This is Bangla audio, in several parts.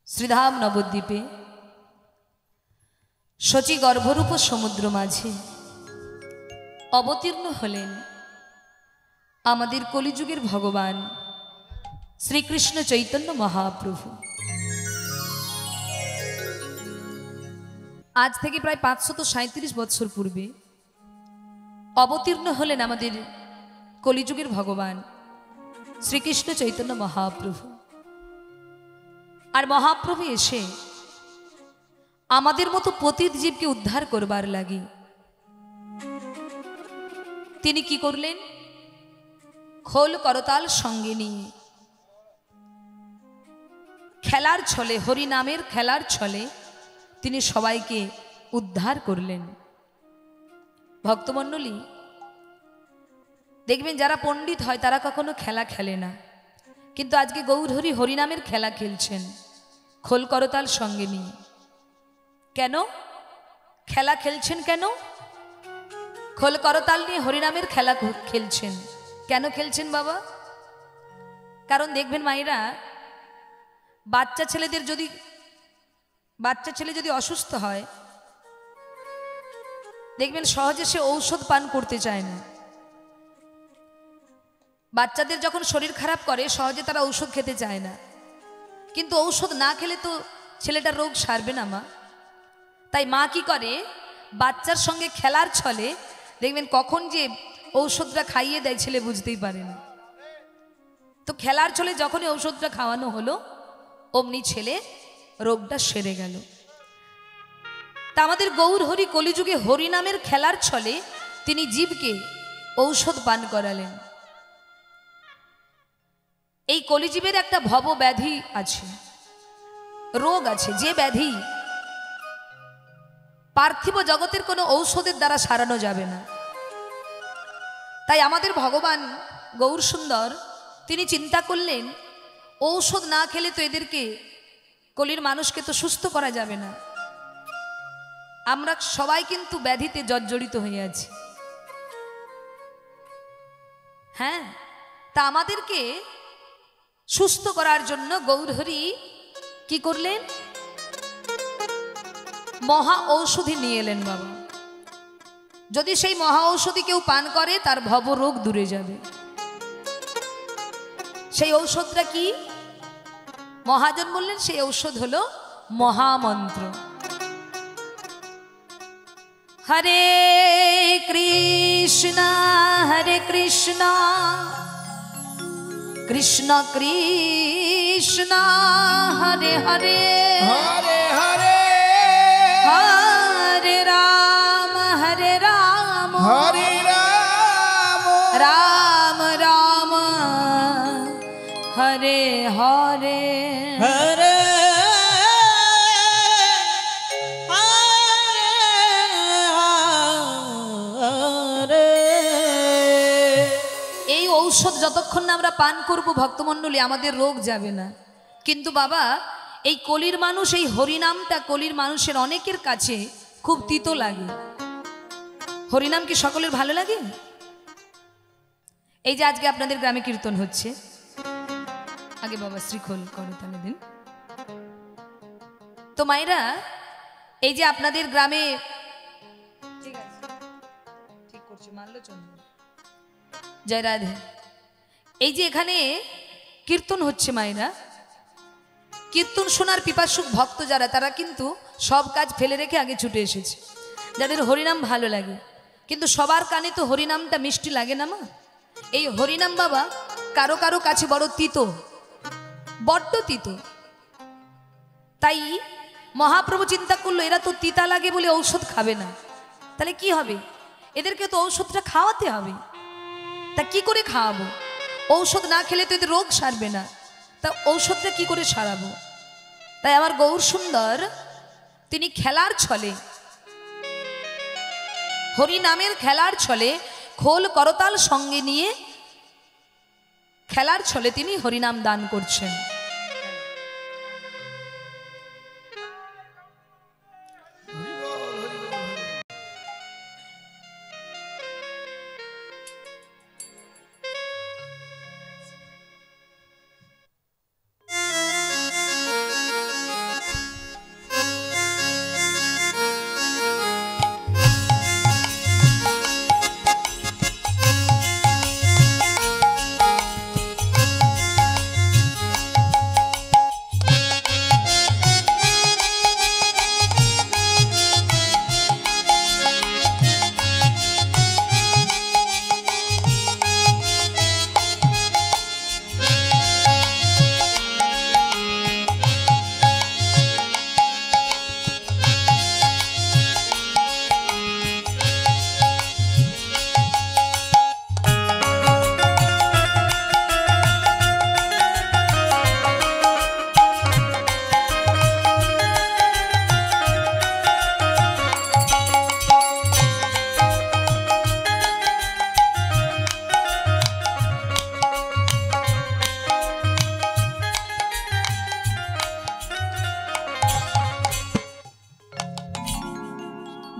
শ্রীধাম নবদ্বীপে শচী গর্ভরূপ সমুদ্র মাঝে অবতীর্ণ হলেন আমাদের কলিযুগের ভগবান শ্রীকৃষ্ণ চৈতন্য মহাপ্রভু। আজ থেকে প্রায় 537 বছর পূর্বে অবতীর্ণ হলেন আমাদের কলিযুগের ভগবান শ্রীকৃষ্ণ চৈতন্য মহাপ্রভু। আর মহাপ্রভু এসে আমাদের মতো পতিত জীবকে উদ্ধার করবার লাগি তিনি কি করলেন? খোল করতাল সঙ্গে নিয়ে খেলার ছলে, হরি নামের খেলার ছলে তিনি সবাইকে উদ্ধার করলেন। ভক্তমণ্ডলী, দেখবেন যারা পণ্ডিত হয় তারা কখনো খেলা খেলে না, কিন্তু আজকে গৌরহরি হরিনামের খেলা খেলছেন খোল করতাল সঙ্গে নিয়ে। কেন খেলা খেলছেন? কেন খোল করতাল নিয়ে হরিনামের খেলা খেলছেন? কেন খেলছেন বাবা? কারণ দেখবেন মায়েরা, বাচ্চা ছেলে যদি অসুস্থ হয় দেখবেন সহজে সে ঔষধ পান করতে চায় না। বাচ্চাদের যখন শরীর খারাপ করে সহজে তারা ঔষধ খেতে চায় না, কিন্তু ঔষধ না খেলে তো ছেলেটার রোগ সারবে না মা। তাই মা কি করে, বাচ্চার সঙ্গে খেলার ছলে দেখবেন কখন যে ঔষধটা খাইয়ে দেয় ছেলে বুঝতেই পারে না। তো খেলার ছলে যখনই ঔষধটা খাওয়ানো হলো অমনি ছেলে রোগটা সেরে গেল। তা আমাদের গৌরহরি কলিযুগে হরিনামের খেলার ছলে তিনি জীবকে ঔষধ পান করালেন। এই কলিজীবের একটা ভব ব্যাধি আছে, রোগ আছে, যে ব্যাধি পার্থিব জগতের কোনো ঔষধের দ্বারা সারানো যাবে না। তাই আমাদের ভগবান গৌর সুন্দর তিনি চিন্তা করলেন, ঔষধ না খেলে তো এদেরকে, কলির মানুষকে তো সুস্থ করা যাবে না। আমরা সবাই কিন্তু ব্যাধিতে জর্জরিত হয়ে আছি। হ্যাঁ, তা আমাদেরকে সুস্থ করার জন্য গৌরহরি কি করলেন? মহা ঔষধি নিয়ে এলেন বাবা। যদি সেই মহা ঔষধি কেউ পান করে তার ভব রোগ দূরে যাবে। সেই ঔষধটা কি? মহাজন বললেন সেই ঔষধ হলো মহামন্ত্র। হরে কৃষ্ণ কৃষ্ণ কৃষ্ণ হরে হরে হরে হরে হরে রাম হরে রাম রাম রাম হরে হরে হরে এই ঔষধ যতক্ষণ না আমরা পান করব ভক্তমণ্ডলী আমাদের রোগ যাবে না। কিন্তু বাবা, এই কলির মানুষ, এই হরিনামটা কলির মানুষের অনেকের কাছে খুব তিতো লাগে। হরিনাম কি সকলের ভালো লাগে? এই যে আজকে আপনাদের গ্রামে কীর্তন হচ্ছে, আগে বাবা শ্রীখোল করতালে দিন তো মায়েরা। এই যে আপনাদের গ্রামে, ঠিক আছে, ঠিক করছে মাল্যচন্দ্র, জয় রাধে। এই যে এখানে কীর্তন হচ্ছে মায়েরা, কীর্তন শোনার পিপাসুক ভক্ত যারা, তারা কিন্তু সব কাজ ফেলে রেখে আগে ছুটে এসেছে। যাদের হরিনাম ভালো লাগে, কিন্তু সবার কানে তো হরিনামটা মিষ্টি লাগে না মা। এই হরিনাম বাবা কারো কারো কাছে বড় তিতো, বড্ড তিতো। তাই মহাপ্রভু চিন্তা করলো এরা তো তিতা লাগে বলে ঔষধ খাবে না, তাহলে কি হবে? এদেরকে তো ঔষধটা খাওয়াতে হবে। তা কি করে খাওয়াবো? ঔষধ না খেলে তো এদের রোগ সারবে না, তা ঔষধটা কি করে সারাবো? তাই আমার গৌর সুন্দর তিনি খেলার ছলে, হরি নামের খেলার ছলে খোল করতাল সঙ্গে নিয়ে খেলার ছলে তিনি হরিনাম দান করছেন।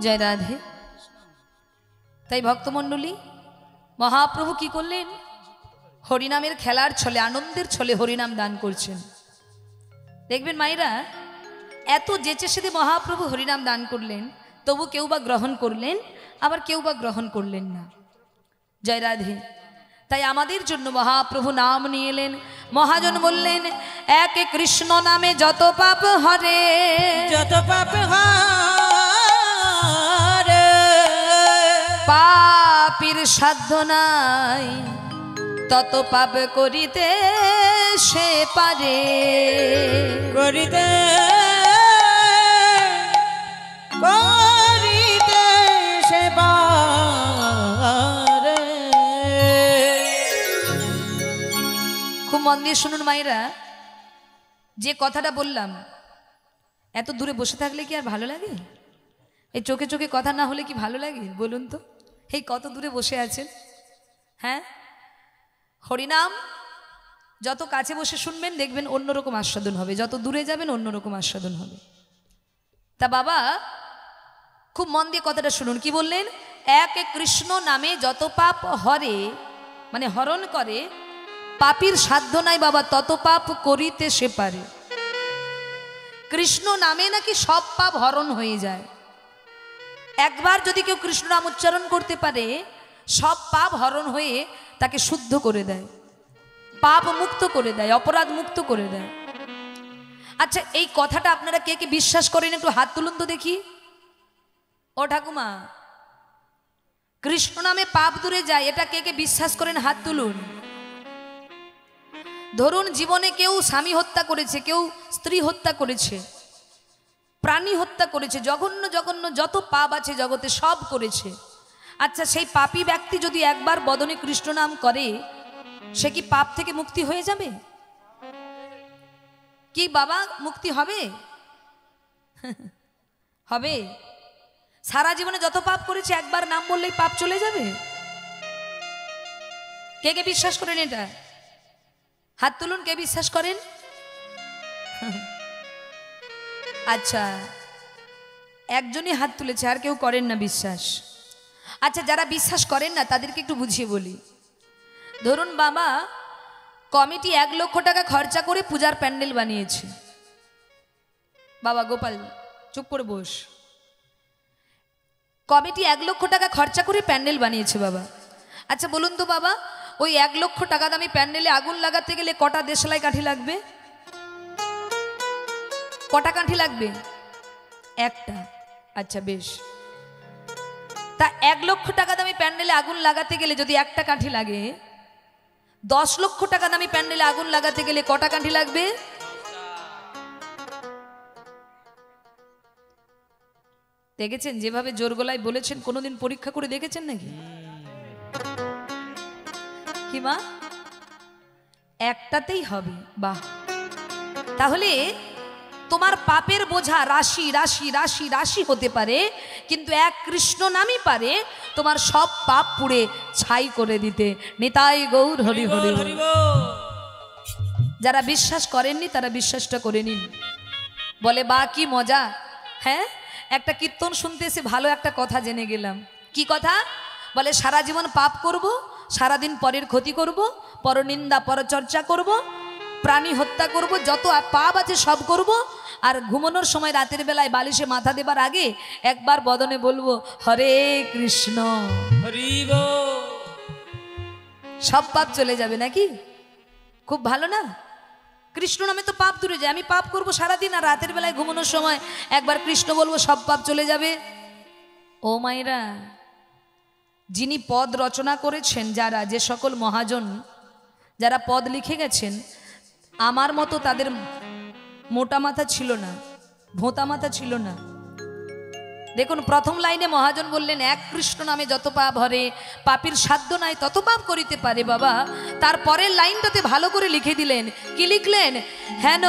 জয় রাধে। তাই ভক্তমণ্ডলী, মহাপ্রভু কি করলেন? হরিনামের খেলার ছলে, আনন্দের ছলে হরিনাম দান করছেন। দেখবেন মায়েরা, এত যেচে সেদে মহাপ্রভু হরিনাম দান করলেন, তবু কেউ বা গ্রহণ করলেন, আবার কেউ বা গ্রহণ করলেন না। জয় রাধে। তাই আমাদের জন্য মহাপ্রভু নাম নিয়ে এলেন। মহাজন বললেন, এক কৃষ্ণ নামে যত পাপ হরে, যত পাপ হরে, পাপীর সাধ্য নাই তত পাপ করিতে সে পারে, করিতে করিতে সে পারে। খুব মন দিয়ে শুনুন মায়েরা, যে কথাটা বললাম, এত দূরে বসে থাকলে কি আর ভালো লাগে? এই চোখে চোখে কথা না হলে কি ভালো লাগে বলুন তো? এই কত দূরে বসে আছেন, হ্যাঁ? হরিনাম যত কাছে বসে শুনবেন দেখবেন অন্যরকম আস্বাদন হবে, যত দূরে যাবেন অন্যরকম আস্বাদন হবে। তা বাবা খুব মন দিয়ে কথাটা শুনুন, কি বললেন? এক কৃষ্ণ নামে যত পাপ হরে, মানে হরণ করে, পাপীর সাধ্য নাই বাবা তত পাপ করিতে সে পারে। কৃষ্ণ নামে নাকি সব পাপ হরণ হয়ে যায়। একবার যদি কেউ কৃষ্ণ নাম উচ্চারণ করতে পারে, সব পাপ হরণ হয়ে তাকে শুদ্ধ করে দেয়, পাপ মুক্ত করে দেয়, অপরাধ মুক্ত করে দেয়। আচ্ছা, এই কথাটা আপনারা কে কে বিশ্বাস করেন? একটু হাত তুলুন তো দেখি। ও ঠাকুমা, কৃষ্ণ নামে পাপ দূরে যায়, এটা কে কে বিশ্বাস করেন? হাত তুলুন। ধরুন জীবনে কেউ স্বামী হত্যা করেছে, কেউ স্ত্রী হত্যা করেছে, প্রাণী হত্যা করেছে, জঘন্য জঘন্য যত পাপ আছে জগতে সব করেছে। আচ্ছা, সেই পাপী ব্যক্তি যদি একবার বদনে কৃষ্ণ নাম করে, সে কি পাপ থেকে মুক্তি হয়ে যাবে? কি বাবা মুক্তি হবে? হবে? সারা জীবনে যত পাপ করেছে একবার নাম বললেই পাপ চলে যাবে? কে কে বিশ্বাস করেন এটা? হাত তুলুন, কে বিশ্বাস করেন? আচ্ছা, একজনই হাত তুলেছে, আর কেউ করেন না বিশ্বাস। আচ্ছা, যারা বিশ্বাস করেন না তাদেরকে একটু বুঝিয়ে বলি। ধরুন বাবা, কমিটি 1 লক্ষ টাকা খরচা করে পূজার প্যান্ডেল বানিয়েছে। বাবা গোপাল চুপ করে বস। কমিটি 1 লক্ষ টাকা খরচা করে প্যান্ডেল বানিয়েছে বাবা। আচ্ছা বলুন তো বাবা, ওই 1 লক্ষ টাকা দামি প্যান্ডেলে আগুন লাগাতে গেলে কটা দেশলাই কাঠি লাগবে? কটা কাঠি লাগবে? একটা। আচ্ছা বেশ, তা 1 লক্ষ টাকা দামি প্যান্ডেলে আগুন লাগাতে গেলে যদি একটা কাঠি লাগে, 10 লক্ষ টাকা দামি প্যান্ডেলে আগুন লাগাতে গেলে কটা কাঠি লাগবে? দেখেছেন যেভাবে জোর গলায় বলেছেন, কোনোদিন পরীক্ষা করে দেখেছেন নাকি? কি মা, একটাতেই হবে? বাহ। তাহলে তোমার পাপের বোঝা রাশি রাশি রাশি রাশি হতে পারে, কিন্তু এক কৃষ্ণ নামই পারে তোমার সব পাপ পুড়ে ছাই করে দিতে। নিতাই গৌর হরি হরি হরি। যারা বিশ্বাস করেননি তারা বিশ্বাসটা করে নিন। বলে বা কি মজা, হ্যাঁ? একটা কীর্তন শুনতে এসে ভালো একটা কথা জেনে গেলাম। কি কথা? বলে সারা জীবন পাপ করব, সারাদিন পরের ক্ষতি করব, পরনিন্দা পরচর্চা করব, প্রাণী হত্যা করব, যত পাপ আছে সব করব, আর ঘুমানোর সময় রাতের বেলায় বালিশে মাথা দেবার আগে একবার বদনে বলবো হরে কৃষ্ণ হরি বল। সব পাপ চলে যাবে নাকি? খুব ভালো না? কৃষ্ণ নামে তো পাপ দূরে যায়। আমি পাপ করব সারাদিন, আর রাতের বেলায় ঘুমানোর সময় একবার কৃষ্ণ বলবো, সব পাপ চলে যাবে। ও মায়েরা, যিনি পদ রচনা করেছেন, যারা যে সকল মহাজন যারা পদ লিখে গেছেন, আমার মতো তাদের মোটা মাথা ছিল না, ভোঁতা মাথা ছিল না। দেখুন প্রথম লাইনে মহাজন বললেন এক কৃষ্ণ নামে যত পাপ হরে, পাপীর সাধ্য নাই তত পাপ করিতে পারে বাবা। তারপরের লাইনটাতে ভালো করে লিখে দিলেন। কি লিখলেন? হেন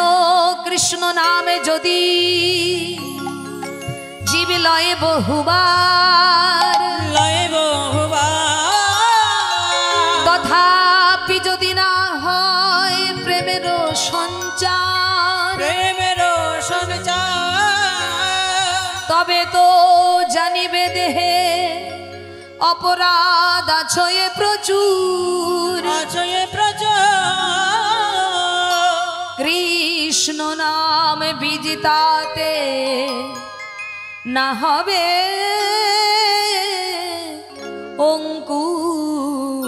কৃষ্ণ নামে যদি জীব লয়ে বহুবার, লয়ে বহুবার, তথাপি যদি না হয় প্রেমের সঞ্চার, প্রেমের সঞ্চার, তবে তো জানিবে দেহে অপরাধ আছয়ে প্রচুর, আছয়ে প্রচুর। কৃষ্ণ নাম বিজিতাতে না হবে অঙ্কুর,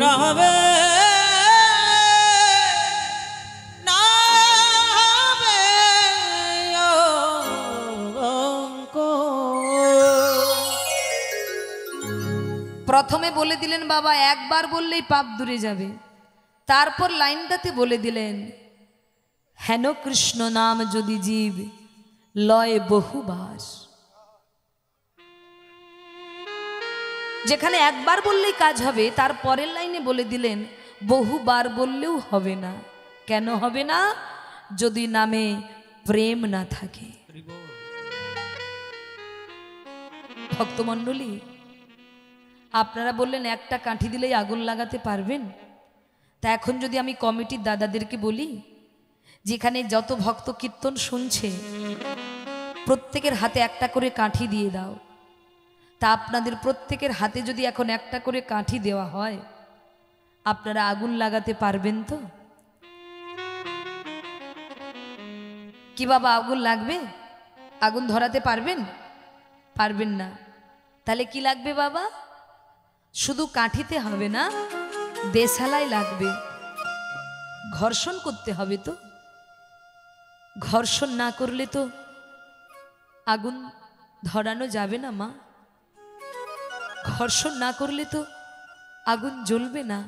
না হবে প্রথমে বলে দিলেন বাবা একবার বললেই পাপ দূরে যাবে, তারপর লাইনটাতে বলে দিলেন হেন কৃষ্ণ নাম যদি জীব লয় বহুবার। যেখানে একবার বললেই কাজ হবে, তার পরের লাইনে বলে দিলেন বহুবার বললেও হবে না। কেন হবে না? যদি নামে প্রেম না থাকে। ভক্তমণ্ডলী, আপনারা বললেন একটা কাঠি দিলেই আগুন লাগাতে পারবেন। তা এখন যদি আমি কমিটির দাদাদেরকে বলি, যেখানে যত ভক্ত কীর্তন শুনছে প্রত্যেকের হাতে একটা করে কাঠি দিয়ে দাও, তা আপনাদের প্রত্যেকের হাতে যদি এখন একটা করে কাঠি দেওয়া হয়, আপনারা আগুন লাগাতে পারবেন তো? কি বাবা, আগুন লাগবে? আগুন ধরাতে পারবেন? পারবেন না। তাহলে কি লাগবে বাবা? শুধু কাঠিতে হবে না, দেশালাই লাগবে। ঘর্ষণ করতে হবে তো। ঘর্ষণ না করলে তো আগুন ধরানো যাবে না মা। ঘর্ষণ না করলে তো আগুন জ্বলবে না,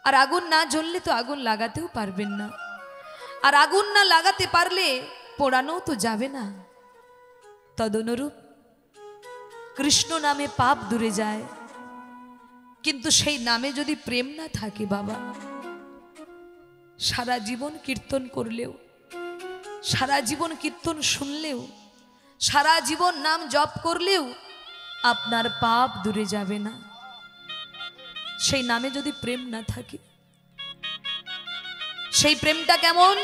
আর আগুন না জ্বললে তো আগুন লাগাতেও পারবেন না, আর আগুন না লাগাতে পারলে পোড়ানোও তো যাবে না। তদনুরূপ কৃষ্ণ নামে পাপ দূরে যায়, কিন্তু সেই নামে যদি প্রেম না থাকে বাবা, সারা জীবন কীর্তন করলেও, সারা জীবন কীর্তন শুনলেও, সারা জীবন নাম জপ করলেও আপনার পাপ দূরে যাবে না। সেই নামে যদি প্রেম না থাকে, সেই প্রেমটা কেমন?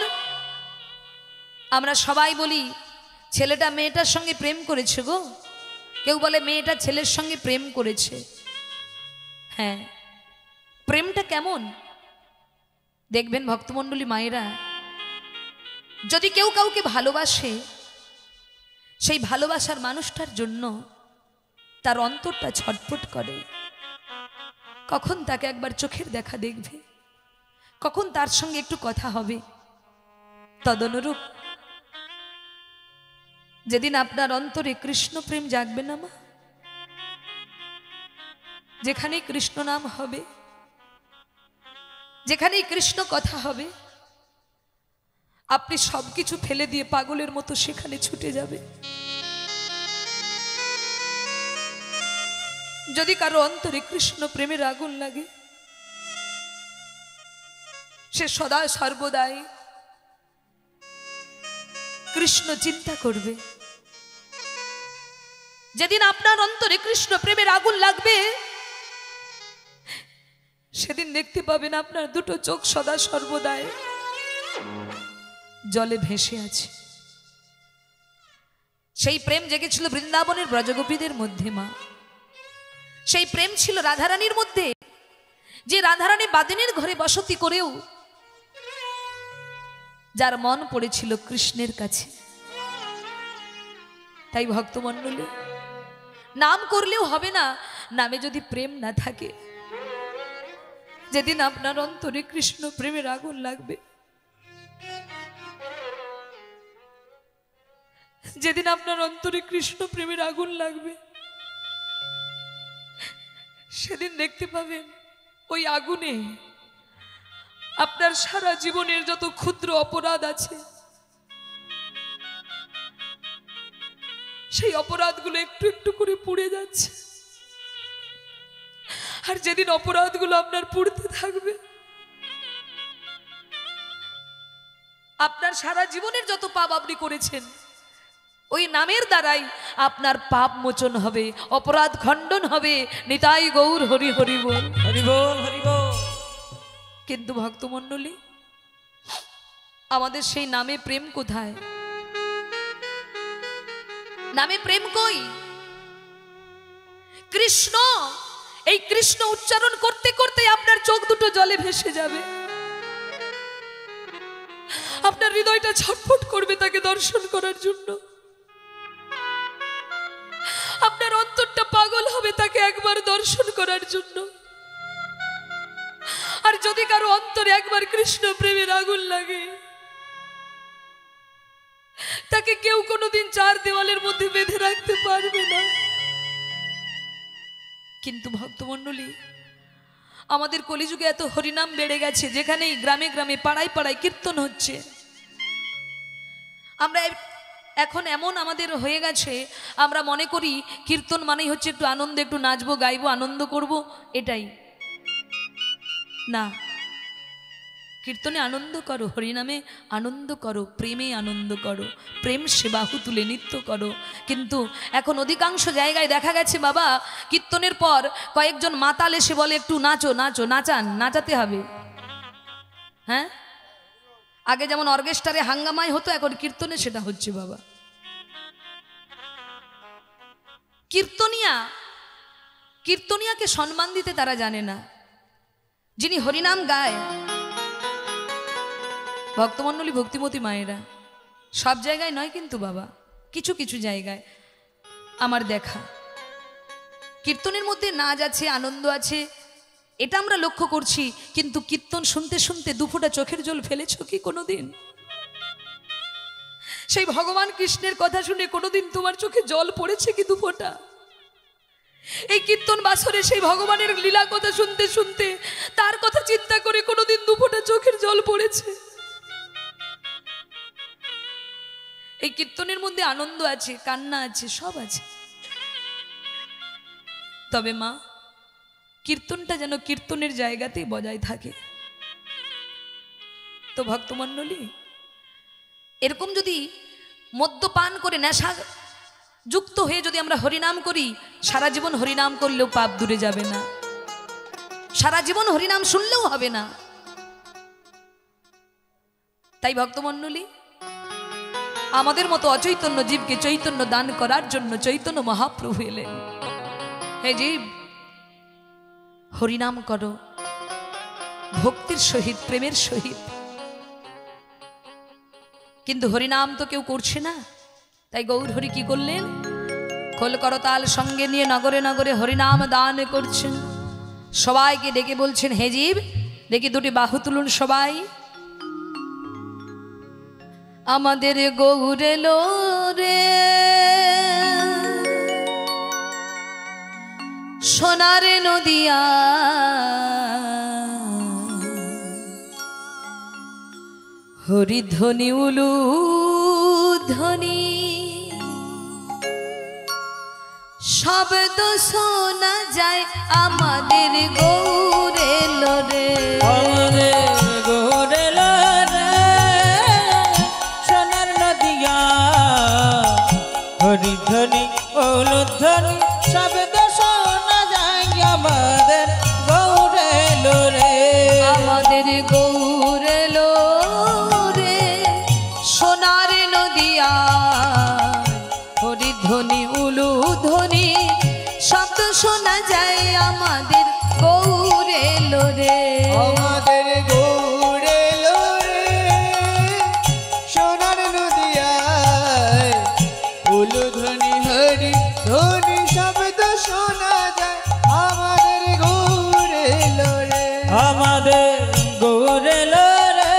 আমরা সবাই বলি ছেলেটা মেয়েটার সঙ্গে প্রেম করেছে গো, কেউ বলে মেয়েটা ছেলের সঙ্গে প্রেম করেছে। হ্যাঁ, প্রেমটা কেমন দেখবেন ভক্তমণ্ডলী মায়েরা, যদি কেউ কাউকে ভালোবাসে, সেই ভালোবাসার মানুষটার জন্য তার অন্তরটা ছটফট করে। কখন তাকে একবার চোখের দেখা দেখবে, কখন তার সঙ্গে একটু কথা হবে। তদনুরূপ যেদিন আপনার অন্তরে কৃষ্ণ প্রেম জাগবে না মা, যেখানেই কৃষ্ণ নাম হবে, যেখানেই কৃষ্ণ কথা হবে, আপনি সবকিছু ফেলে দিয়ে পাগলের মতো সেখানে ছুটে যাবে। যদি কারো অন্তরে কৃষ্ণ প্রেমের আগুন লাগে, সে সদা সর্বদাই কৃষ্ণ চিন্তা করবে। যেদিন আপনার অন্তরে কৃষ্ণ প্রেমের আগুন লাগবে, সেদিন দেখতে পাবেন আপনার দুটো চোখ সদা সর্বদাই জলে ভেসে আছে। সেই প্রেম জেগেছিল বৃন্দাবনের ব্রজগোপীদের মধ্যে মা। সেই প্রেম ছিল রাধারানীর মধ্যে, যে রাধারানী বাদিনীর ঘরে বসতি করেও যার মন পড়েছিল কৃষ্ণের কাছে। তাই ভক্তমণ্ডলী, নাম করলেও হবে না, নামে যদি প্রেম না থাকে। যেদিন আপনার অন্তরে কৃষ্ণ প্রেমের আগুন লাগবে, যেদিন আপনার অন্তরে কৃষ্ণ প্রেমের আগুন লাগবে, সেদিন দেখতে পাবেন ওই আগুনে আপনার সারা জীবনের যত ক্ষুদ্র অপরাধ আছে, সেই অপরাধগুলো একটু একটু করে পুড়ে যাচ্ছে। আর যেদিন অপরাধগুলো আপনার পুড়তে থাকবে, আপনার সারা জীবনের যত পাপ আপনি করেছেন, ওই নামের দ্বারাই আপনার পাপ মোচন হবে, অপরাধ খণ্ডন হবে। নিতাই গৌর হরি হরি বল, হরি বল, হরি বল। কিন্তু ভক্তমণ্ডলী, আমাদের সেই নামে প্রেম কোথায়? নামে প্রেম কই? কৃষ্ণ। এই কৃষ্ণ উচ্চারণ করতে করতে আপনার চোখ দুটো জলে ভেসে যাবে, আপনার হৃদয়টা ছটফট করবে তাকে দর্শন করার জন্য, আপনার অন্তরটা পাগল হবে তাকে একবার দর্শন করার জন্য। আর যদি কারো অন্তরে একবার কৃষ্ণ প্রেমের আগুন লাগে, তাকে কেউ কোনোদিন চার দেওয়ালের মধ্যে বেঁধে রাখতে পারবে না। কিন্তু ভক্তমণ্ডলী, আমাদের কলিযুগে এত হরিনাম বেড়ে গেছে, যেখানেই গ্রামে গ্রামে পাড়ায় পাড়ায় কীর্তন হচ্ছে। আমরা এখন এমন আমাদের হয়ে গেছে, আমরা মনে করি কীর্তন মানেই হচ্ছে একটু আনন্দ, একটু নাচবো গাইবো আনন্দ করব, এটাই না। কীর্তনে আনন্দ করো, হরিনামে আনন্দ করো, প্রেমে আনন্দ করো, প্রেম সেবাহু তুলে নৃত্য করো। কিন্তু এখন অধিকাংশ জায়গায় দেখা গেছে বাবা, কীর্তনের পর কয়েকজন মাতাল এসে বলে একটু নাচো নাচো, নাচান, নাচাতে হবে। হ্যাঁ, আগে যেমন অর্কেস্ট্রারে হাঙ্গামাই হতো, এখন কীর্তনে সেটা হচ্ছে বাবা। কীর্তনিয়াকে সম্মান দিতে তারা জানে না। যিনি হরিনাম গায়, ভক্তমণ্ডলী ভক্তিমতী মায়েরা, সব জায়গায় নয় কিন্তু বাবা, কিছু কিছু জায়গায় আমার দেখা কীর্তনের মধ্যে নাচ আছে, আনন্দ আছে, এটা আমরা লক্ষ্য করছি। কিন্তু কীর্তন শুনতে শুনতে দুফোঁটা চোখের জল ফেলেছো কি কোনোদিন? সেই ভগবান কৃষ্ণের কথা শুনে কোনোদিন তোমার চোখে জল পড়েছে কি দুফোঁটা? এই কীর্তন বাসরে সেই ভগবানের লীলা কথা শুনতে শুনতে তার কথা চিন্তা করে কোনোদিন দুফোঁটা চোখের জল পড়েছে? এই কীর্তনের মধ্যে আনন্দ আছে, কান্না আছে, সব আছে। তবে মা, কীর্তনটা যেন কীর্তনের জায়গাতেই বজায় থাকে। তো ভক্তমণ্ডলী, এরকম যদি মদ্যপান করে নেশা যুক্ত হয়ে যদি আমরা হরিনাম করি, সারা জীবন হরিনাম করলেও পাপ দূরে যাবে না, সারা জীবন হরিনাম শুনলেও হবে না। তাই ভক্তমণ্ডলী, আমাদের মতো অচৈতন্য জীবকে চৈতন্য দান করার জন্য চৈতন্য মহাপ্রভু এলেন। হে জীব, হরিনাম করো ভক্তির সহিত, প্রেমের সহিত। কিন্তু হরিনাম তো কেউ করছে না, তাই গৌর হরি কি করলেন? খোল করতাল সঙ্গে নিয়ে নগরে নগরে হরিনাম দান করছেন। সবাইকে ডেকে বলছেন, হে জীব, দেখি দুটি বাহু তুলুন সবাই। আমাদের গৌর এলো রে, সোনার নদিয়া, হরিধ্বনি উলু ধ্বনি, শব্দ শোনা যায় আমাদের গৌর এলো রে, আমাদের গৌর এলো রে, সোনার নদিয়া, হরিধ্বনি উলুধ্বনি, শব্দ শোনা যায় আমাদের গৌর এলো রে, আমাদের গৌর এলো রে, সোনার নদিয়া, হরিধ্বনি উলু ধ্বনি, শব্দ শোনা যায় আমাদের গৌর এলো রে, আমাদের গৌর এলো রে, সোনার নদিয়ায়, উলুধ্বনি হরি ধ্বনি, শব্দ শোনা যায় আমাদের গৌর এলো রে, আমাদের গৌর এলো রে,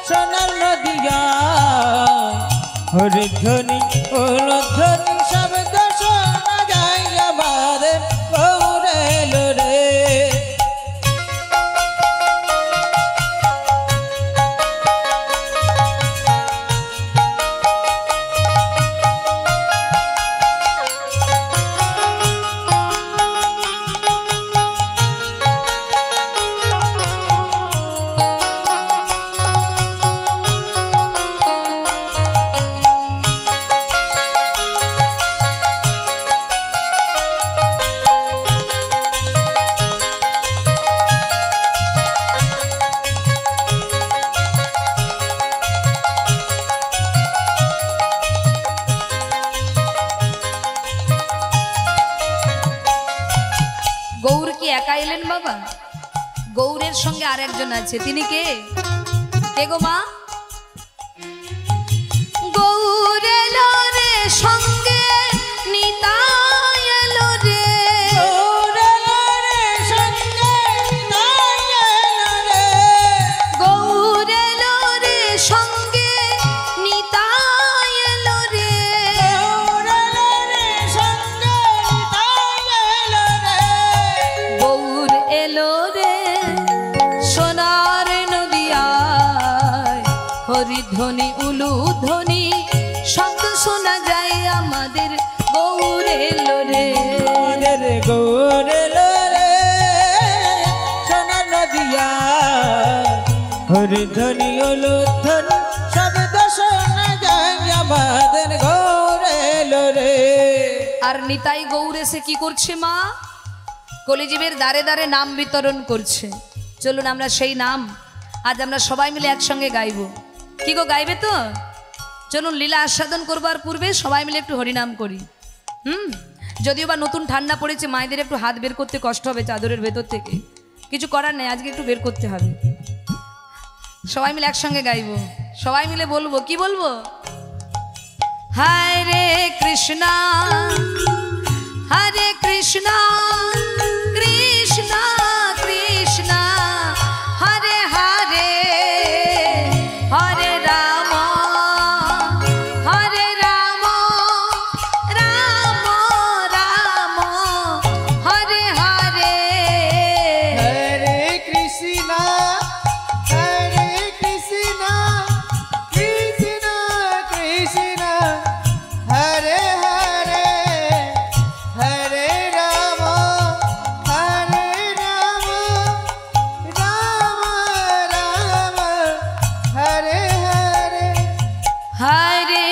সোনার নদিয়া, হরিধ্বনি উলুধ্বনি, শব্দ শোনা যায় আমাদের গৌর এলো রে। সঙ্গে আর একজন আছে, তিনি কে? কে গো মা? গৌর এলো রে সঙ্গে নিতাই এলো রে, গৌর এলো রে সঙ্গে নিতাই এলো রে, গৌর এলো রে সঙ্গে নিতাই এলো রে, গৌর এলো রে সঙ্গে নিতাই এলো রে, গৌর এলো রে সোনার নদিয়ায়, হরিধ্বনি উলুধ্বনি শব্দ শোনা যায় আমাদের গৌর এলো রে, আমাদের গৌর এলো রে সোনার নদিয়া, হরিধ্বনি উলুধ্বনি শব্দ শোনা যায় আমাদের গৌর এলো রে। আর নিতাই গৌর এসে কি করছে মা? কলিজীবের দ্বারে দ্বারে নাম বিতরণ করছে। চলুন আমরা সেই নাম আজ আমরা সবাই মিলে একসঙ্গে গাইব। কি গো, গাইবে তো? চলুন লীলা আস্বাদন করবার পূর্বে সবাই মিলে একটু হরিনাম করি। যদিও বা নতুন ঠান্ডা পড়েছে, মায়েদের একটু হাত বের করতে কষ্ট হবে চাদরের ভেতর থেকে, কিছু করার নেই, আজকে একটু বের করতে হবে। সবাই মিলে একসঙ্গে গাইব, সবাই মিলে বলবো। কি বলবো? হরে কৃষ্ণা হরে কৃষ্ণা কৃষ্ণ কৃষ্ণ হরে হরে, হরে রাম রাম রাম হরে হরে, হরে কৃষ্ণ কৃষ্ণ কৃষ্ণ হরে হরে, হরে রাম রাম রাম হরে হরে, হরে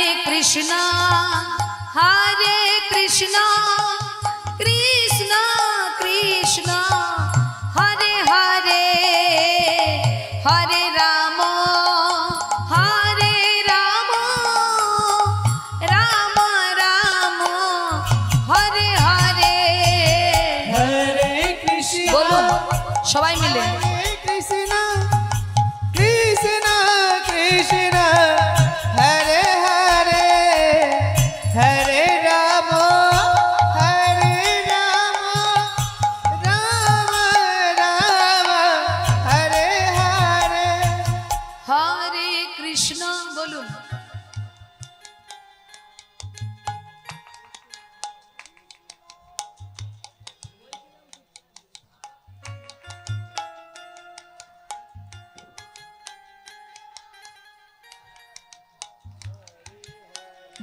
কৃষ্ণ কৃষ্ণ কৃষ্ণ হরে হরে, হরে রাম রাম রাম হরে হরে। হরে কৃষ্ণ বলুন সবাই মিলে, কৃষ্ণ কৃষ্ণ কৃষ্ণ হরে হরে, হরে রাম রাম রাম হরে হরে, হরে কৃষ্ণ বলুন।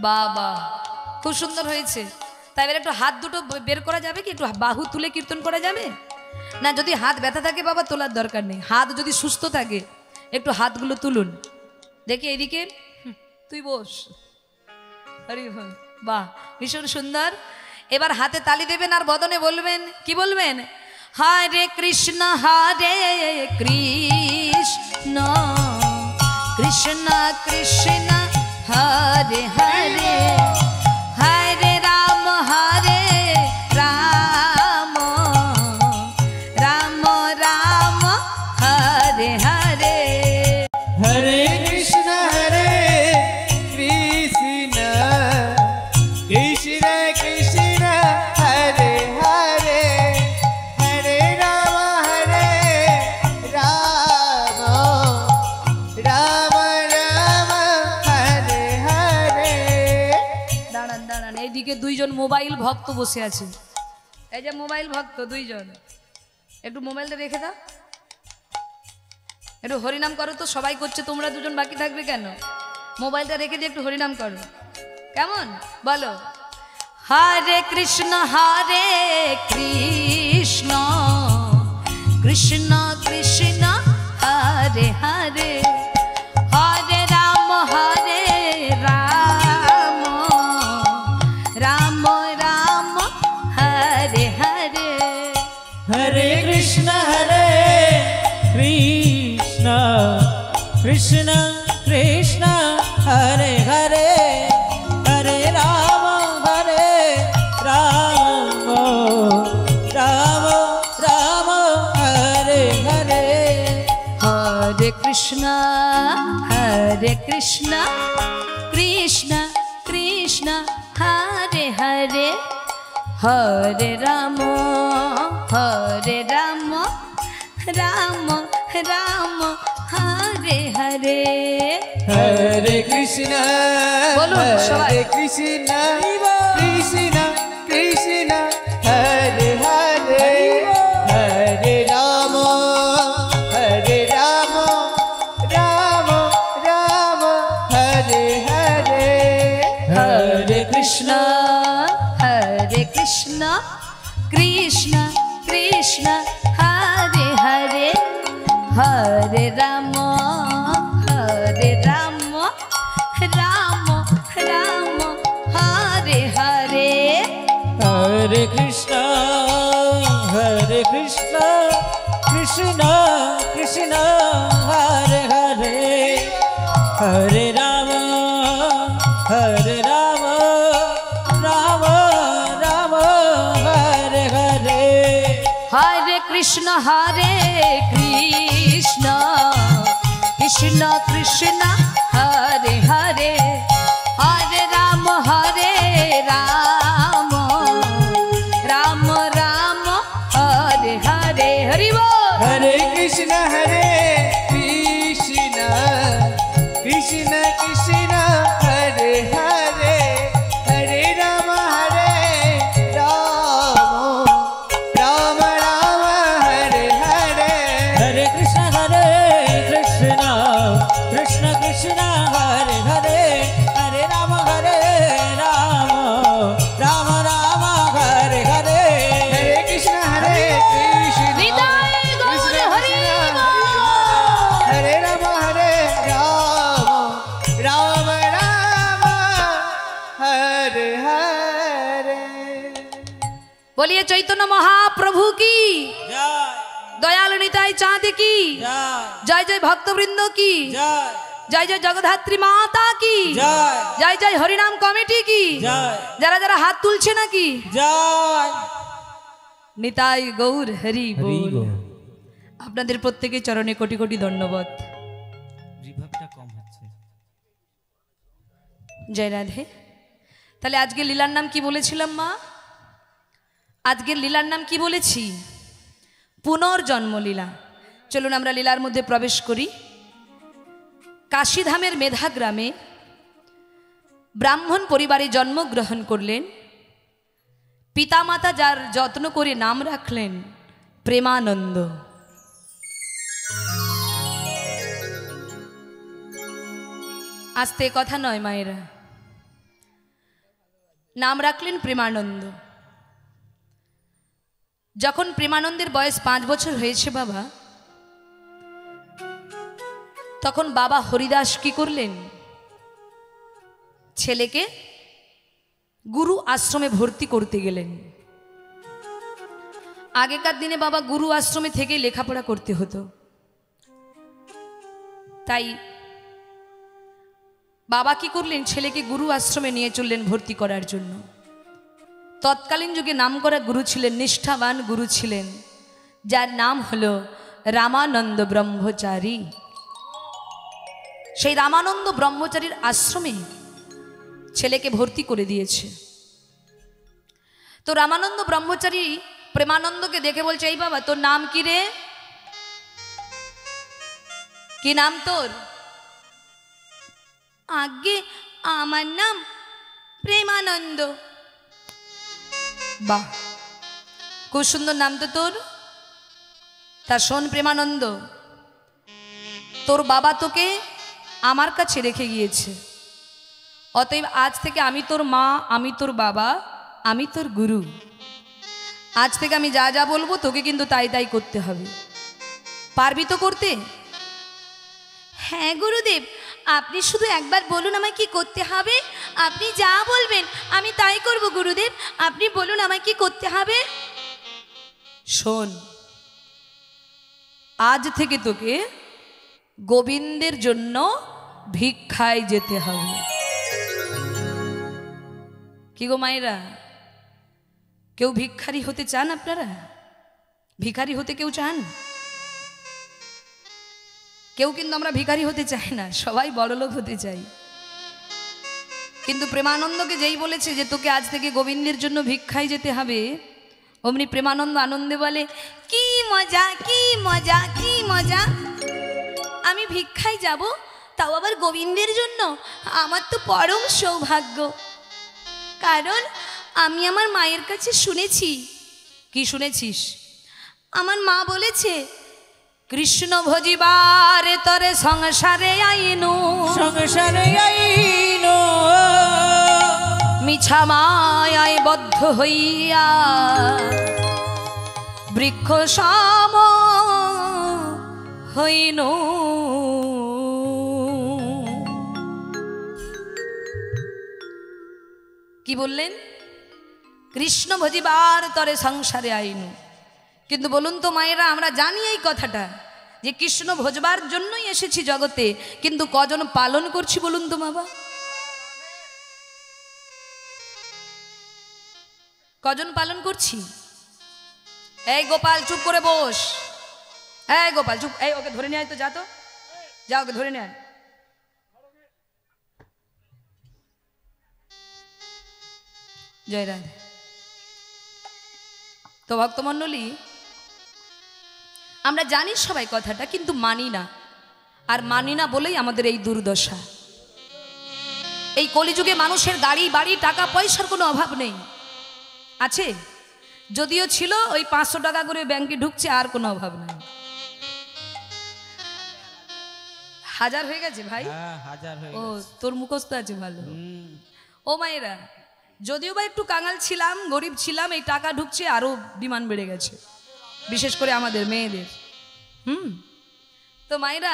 বাবা খুব সুন্দর হয়েছে। তাই এবার একটু হাত দুটো বের করা যাবে কি? একটু বাহু তুলে কীর্তন করা যাবে না? যদি হাত ব্যথা থাকে বাবা তোলার দরকার নেই, হাত যদি সুস্থ থাকে একটু হাতগুলো তুলুন দেখি। এদিকে তুই বস। হরি বল। বাহ, ভীষণ সুন্দর। এবার হাতে তালি দেবেন আর বদনে বলবেন। কি বলবেন? হরে কৃষ্ণ কৃষ্ণ কৃষ্ণ কৃষ্ণ হরে হরে, হরে রাম রাম রাম হরে হরে, হরে কৃষ্ণ কৃষ্ণ কৃষ্ণ হরে হরে, হরে রাম রাম রাম হরে হরে। দাঁড়ান দাঁড়ান, এইদিকে দুইজন মোবাইল ভক্ত বসে আছে। এই যে মোবাইল ভক্ত দুইজন, একটু মোবাইলটা রেখে দাও, একটু হরিনাম করো তো। সবাই করছে, তোমরা দুজন বাকি থাকবে কেন? মোবাইলটা রেখে দিয়ে একটু হরিনাম করো, কেমন? বলো হরে কৃষ্ণ কৃষ্ণ কৃষ্ণ কৃষ্ণ হরে হরে, হরে রাম রাম রাম হরে হরে, हरे कृष्ण कृष्ण कृष्ण हरे हरे, हरे राम राम राम हरे हरे। हरे कृष्णा कृष्णा कृष्णा हरे हरे हरे राम राम राम हरे हरे हरे कृष्णा बोलुन सबाई। हरे कृष्णा कृष्णा कृष्णा हरे हरे हरे राम राम राम हरे हरे हरे कृष्णा कृष्णा कृष्णा हरे हरे हरे राम राम राम हरे हरे हरे कृष्णा कृष्णा कृष्णा हरे हरे हरे राम राम राम हरे हरे हरे कृष्ण कृष्ण कृष्ण हरे हरे हरे राम राम राम हरे हरे हरि बोल। हरे कृष्णा कृष्णा कृष्णा हरे हरे हरे राम राम राम हरे हरे हरे कृष्णा कृष्णा हरे हरे हरे राम राम हरे हरे हरे कृष्णा निताय गौर हरि बोल। हरे राम राम हरे हरे। बोलिए चैतन्य महाप्रभु की जय दयाल निताई चाँद की जय जय जय भक्तवृंद की जय जय जय जगधात्री माता की जय जय जय हरिनाम कमिटी की जय যারা যারা হাত তুলছে নাকি জয় নিতাই গৌর হরি হরি বল। বল। আপনাদের প্রত্যেকের চরণে কোটি কোটি ধন্যবাদ। রিভাবটা কম হচ্ছে। জয় রাধে। তাহলে আজকে লীলার নাম কি বলেছিলাম মা? আজকের লীলার নাম কি বলেছি? পুনর্জন্ম লীলা। চলুন আমরা লীলার মধ্যে প্রবেশ করি। কাশীধামের মেধা গ্রামে ব্রাহ্মণ পরিবারে জন্মগ্রহণ করলেন। পিতামাতা যার যত্ন করে নাম রাখলেন প্রেমানন্দ। আস্তে কথা নয় মায়েরা, নাম রাখলেন প্রেমানন্দ। যখন প্রেমানন্দের বয়স 5 বছর হয়েছে বাবা, তখন বাবা হরিদাস কি করলেন? ছেলেকে গুরু আশ্রমে ভর্তি করতে গেলেন। আগেকার দিনে বাবা গুরু আশ্রমে থেকে লেখাপড়া করতে হতো, তাই বাবা কি করলেন? ছেলেকে গুরু আশ্রমে নিয়ে চললেন ভর্তি করার জন্য। তৎকালীন যুগে নামকরা গুরু ছিলেন, নিষ্ঠাবান গুরু ছিলেন, যার নাম হলো রামানন্দ ব্রহ্মচারী। সেই রামানন্দ ব্রহ্মচারীর আশ্রমে ছেলেকে ভর্তি করে দিয়েছে। তো রামানন্দ ব্রহ্মচারী প্রেমানন্দকে দেখে বলছে, এই বাবা তোর নাম কি রে? কি নাম তোর? আগে আমার নাম প্রেমানন্দ। বাহ, খুব সুন্দর নাম তো তোর। তা শোন প্রেমানন্দ, তোর বাবা তোকে আমার কাছে রেখে গিয়েছে, অতএব আজ থেকে আমি তোর মা, আমি তোর বাবা, আমি তোর গুরু। আজ থেকে আমি যা যা বলবো তোকে কিন্তু তাই তাই করতে হবে। পারবি তো করতে? হ্যাঁ গুরুদেব, আপনি শুধু একবার বলুন আমায় কি করতে হবে। আপনি যা বলবেন আমি তাই করব গুরুদেব, আপনি বলুন আমায় কি করতে হবে। শোন, আজ থেকে তোকে গোবিন্দের জন্য ভিক্ষায় যেতে হবে। কি গো মায়েরা, কেউ ভিক্ষারি হতে চান? আপনারা ভিখারি হতে কেউ চান? কেউ কিন্তু আমরা ভিখারি হতে চাই না, সবাই বড়লোক হতে চাই। কিন্তু প্রেমানন্দকে যেই বলেছে যে তোকে আজ থেকে গোবিন্দের জন্য ভিক্ষায় যেতে হবে, অমনি প্রেমানন্দ আনন্দে বলে কি মজা কি মজা কি মজা, আমি ভিক্ষায় যাব, তাও আবার গোবিন্দের জন্য, আমার তো পরম সৌভাগ্য। কারণ আমি আমার মায়ের কাছে শুনেছি। কি শুনেছিস? আমার মা বলেছে কৃষ্ণ ভজিবার তরে সংসারে আইনু, সংসারে আইনো মিছা মায়ায় বদ্ধ হইয়া বৃক্ষ সম হইনু। কি বললেন? কৃষ্ণ ভজিবার তরে সংসারে আইনু। কিন্তু বলুন তো মায়েরা, আমরা জানি এই কথাটা যে কৃষ্ণ ভজবার জন্যই এসেছি জগতে, কিন্তু কজন পালন করছি বলুন তো বাবা? কজন পালন করছি? এই গোপাল চুপ করে বস, এই গোপাল চুপ, এই ওকে ধরে নিয়ে আয় তো, যা তো যা, ওকে ধরে নিয়ে আয়। জয় রাধে। তো ভক্তমণ্ডলী, আমরা জানি সবাই কথাটা, কিন্তু মানি না। আর মানি না বলেই আমাদের এই দুর্দশা। এই কলিযুগে মানুষের গাড়ি বাড়ি টাকা পয়সার কোনো অভাব নেই। আছে, যদিও ছিল, ওই 500 টাকা করে ব্যাংকে ঢুকছে, আর কোনো অভাব নেই। 1000 হয়ে গেছে ভাই? হ্যাঁ, 1000 হয়ে ও, গেছে। তোর মুখস্থ আছে ভালো। ও মায়েরা, যদিও বা একটু কাঙাল ছিলাম, গরিব ছিলাম, এই টাকা ঢুকছে, আরো বিমান বেড়ে গেছে, বিশেষ করে আমাদের মেয়েদের। তো মায়েরা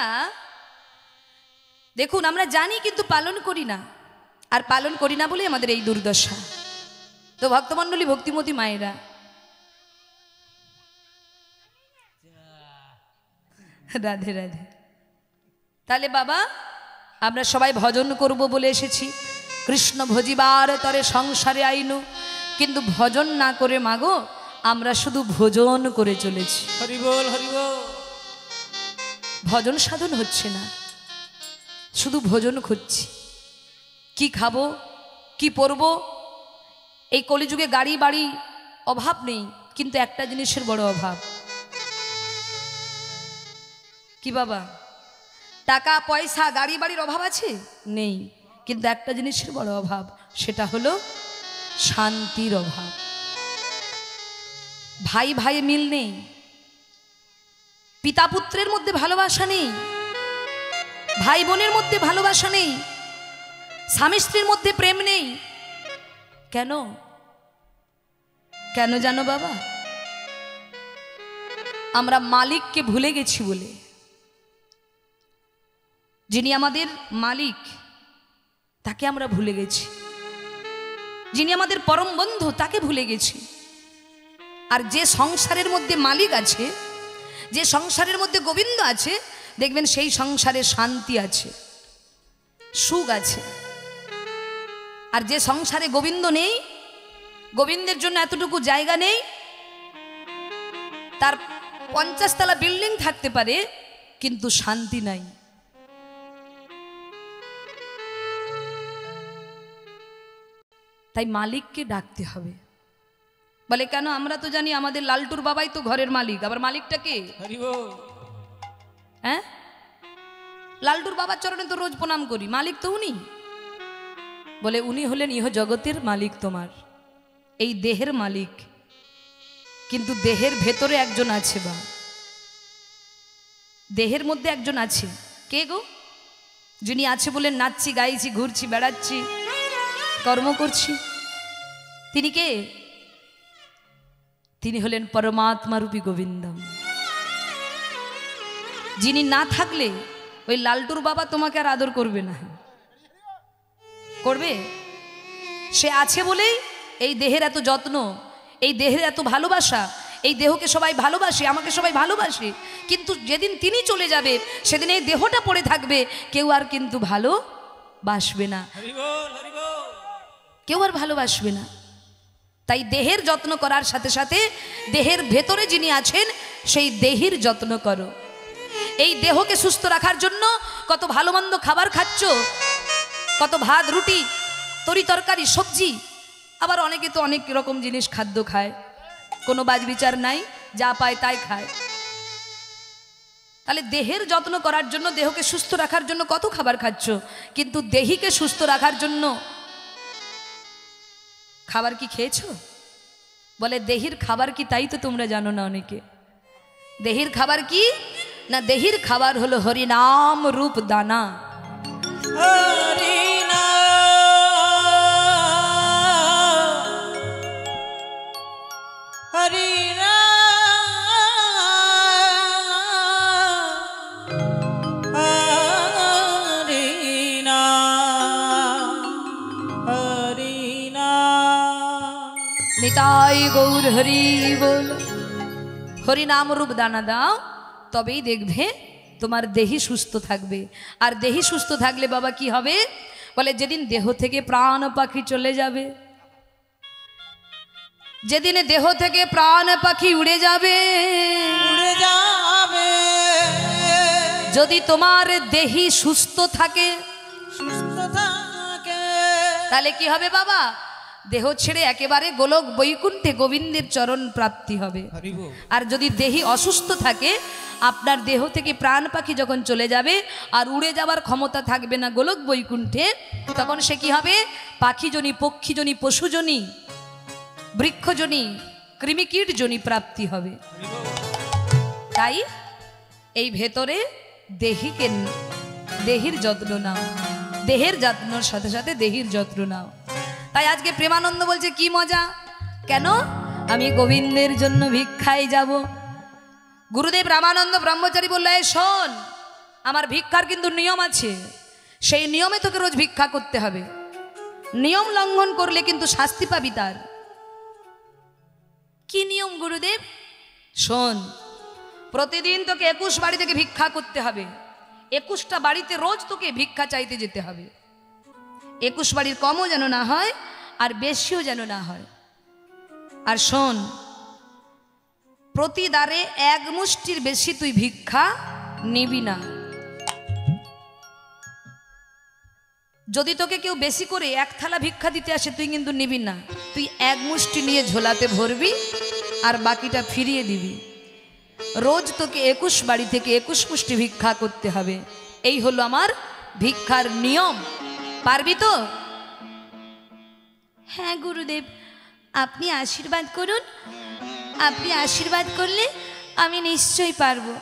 দেখুন, আমরা জানি কিন্তু পালন করি না, আর পালন করি না বলে আমাদের এই দুর্দশা। তো ভক্তমণ্ডলী, ভক্তিমতী মায়েরা, রাধে রাধে। তাহলে বাবা, আমরা সবাই ভজন করব বলে এসেছি। কৃষ্ণ ভজিবার তরে সংসারে আইনু, কিন্তু ভজন না করে মাগো আমরা শুধু ভোজন করে চলেছি। হরি বল হরি বল। ভজন সাধন হচ্ছে না, শুধু ভোজন খুঁজছি। কি খাবো, কি পরবো? এই কলিযুগে গাড়ি বাড়ি অভাব নেই, কিন্তু একটা জিনিসের বড় অভাব। কি বাবা? টাকা পয়সা গাড়ি বাড়ির অভাব আছে? নেই, কিন্তু একটা জিনিসের বড় অভাব, সেটা হলো শান্তির অভাব। ভাই ভাই মিল নেই, পিতা পুত্রের মধ্যে ভালোবাসা নেই, ভাই বোনের মধ্যে ভালোবাসা নেই, স্বামী স্ত্রীর মধ্যে প্রেম নেই। কেন? কেন জানো বাবা? আমরা মালিককে ভুলে গেছি বলে। যিনি আমাদের মালিক তাকে আমরা ভুলে গেছি, যিনি আমাদের পরম বন্ধু তাকে ভুলে গেছি। আর যে সংসারের মধ্যে মালিক আছে, যে সংসারের মধ্যে গোবিন্দ আছে, দেখবেন সেই সংসারে শান্তি আছে, সুখ আছে। আর যে সংসারে গোবিন্দ নেই, গোবিন্দের জন্য এতটুকু জায়গা নেই, তার 50 তলা বিল্ডিং থাকতে পারে, কিন্তু শান্তি নাই। তাই মালিককে ডাকতে হবে। বলে কেন? আমরা তো জানি আমাদের লালটুর বাবাই তো ঘরের মালিক, আবার মালিকটা কে? হরি বল। হ্যাঁ, লালটুর বাবার চরণে তো রোজ প্রণাম করি, মালিক তো উনি। বলে উনি হলেন ইহ জগতের মালিক, তোমার এই দেহের মালিক, কিন্তু দেহের ভেতরে একজন আছে, বা দেহের মধ্যে একজন আছে। কে গো? যিনি আছে বলে নাচছি, গাইছি, ঘুরছি, বেড়াচ্ছি, কর্ম করছি। তিনি কে? তিনি হলেন পরমাত্মা রূপী গোবিন্দম। যিনি না থাকলে ওই লালটুর বাবা তোমাকে আর আদর করবে না। করবে? সে আছে বলেই এই দেহের এত যত্ন, এই দেহের এত ভালোবাসা। এই দেহকে সবাই ভালোবাসে, আমাকে সবাই ভালোবাসে, কিন্তু যেদিন তিনি চলে যাবে সেদিন এই দেহটা পড়ে থাকবে, কেউ আর কিন্তু ভালোবাসবে না, হরি বল হরি বল। কেউ আর ভালোবাসবে না। তাই দেহের যত্ন করার সাথে সাথে দেহের ভেতরে যিনি আছেন সেই দেহের যত্ন করো। এই দেহকে সুস্থ রাখার জন্য কত ভালো মন্দ খাবার খাচ্ছ, কত ভাত রুটি তরি তরকারি সবজি, আবার অনেকে তো অনেক রকম জিনিস খাদ্য খায়, কোনো বাজ বিচার নাই, যা পায় তাই খায়। তাহলে দেহের যত্ন করার জন্য, দেহকে সুস্থ রাখার জন্য কত খাবার খাচ্ছ, কিন্তু দেহিকে সুস্থ রাখার জন্য খাবার কি খেয়েছো? বলে দেহির খাবার কি, তাই তো তোমরা জানো না অনেকে। দেহির খাবার কি না, দেহির খাবার হলো হরিনাম রূপ দানা। নিতাই গৌর হরি বল। হরিনাম রূপ দানা দাও, তবেই দেখবে তোমার দেহি সুস্থ থাকবে। আর দেহি সুস্থ থাকলে বাবা কি হবে? বলে যেদিন দেহ থেকে প্রাণ পাখি চলে যাবে, যেদিন দেহ থেকে প্রাণ পাখি উড়ে যাবে, যদি তোমার দেহি সুস্থ থাকে, তাহলে কি হবে বাবা? দেহ ছেড়ে একেবারে গোলক বৈকুণ্ঠে গোবিন্দের চরণ প্রাপ্তি হবে। আর যদি দেহি অসুস্থ থাকে, আপনার দেহ থেকে প্রাণ পাখি যখন চলে যাবে আর উড়ে যাওয়ার ক্ষমতা থাকবে না গোলক বৈকুণ্ঠে, তখন সে কি হবে? পাখিজনী, পক্ষীজনী, পশুজনী, বৃক্ষজনী, কৃমিকীটজনী প্রাপ্তি হবে। তাই এই ভেতরে দেহিকে, দেহির যত্ন নাও, দেহের যত্নের সাথে সাথে দেহির যত্ন নাও। তাই আজকে প্রেমানন্দ বলছে কি মজা, কেন? আমি গোবিন্দের জন্য ভিক্ষায় যাব। গুরুদেব রামানন্দ ব্রহ্মচারী বলল, এই শোন, আমার ভিক্ষার কিন্তু নিয়ম আছে, সেই নিয়মে তোকে রোজ ভিক্ষা করতে হবে। নিয়ম লঙ্ঘন করলে কিন্তু শাস্তি পাবি। তার কি নিয়ম গুরুদেব? শোন, প্রতিদিন তোকে 21 বাড়ি থেকে ভিক্ষা করতে হবে। 21টা বাড়িতে রোজ তোকে ভিক্ষা চাইতে যেতে হবে। 21 বাড়ির কমও যেন না হয়, আর বেশিও যেন না হয়। আর শোন, প্রতি দ্বারে 1 মুষ্টির বেশি তুই ভিক্ষা নিবি না। যদি তোকে কেউ বেশি করে 1 থালা ভিক্ষা দিতে আসে, তুই কিন্তু নিবি না। তুই 1 মুষ্টি নিয়ে ঝোলাতে ভরবি আর বাকিটা ফিরিয়ে দিবি। রোজ তোকে 21 বাড়ি থেকে 21 মুষ্টি ভিক্ষা করতে হবে। এই হলো আমার ভিক্ষার নিয়ম। পারবি তো? হ্যাঁ গুরুদেব, আপনি আশীর্বাদ করুন, আপনি আশীর্বাদ করলে আমি নিশ্চয়ই পারবো।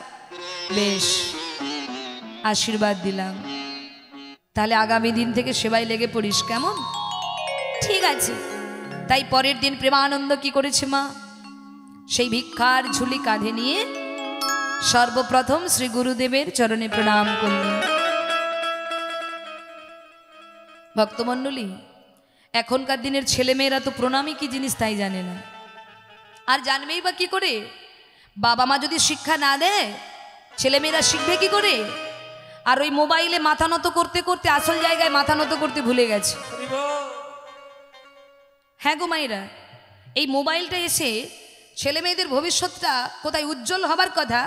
বেশ, আশীর্বাদ দিলাম। তাহলে আগামী দিন থেকে সেবায় লেগে পড়িস, কেমন? ঠিক আছে। তাই পরের দিন প্রেমানন্দ কি করেছে মা? সেই ভিক্ষার ঝুলি কাঁধে নিয়ে সর্বপ্রথম শ্রী গুরুদেবের চরণে প্রণাম করলেন। ভক্তমণ্ডলী, এখনকার দিনের ছেলেমেয়েরা তো প্রণামই কি জিনিস তাই জানে না। আর জানবেই বা কি করে? বাবা মা যদি শিক্ষা না দেয়, ছেলেমেয়েরা শিখবে কি করে? আর ওই মোবাইলে মাথা নত করতে করতে আসল জায়গায় মাথা নত করতে ভুলে গেছে। হ্যাঁ গো মায়েরা, এই মোবাইলটা এসে ছেলে মেয়েদের ভবিষ্যৎটা কোথায় উজ্জ্বল হবার কথা।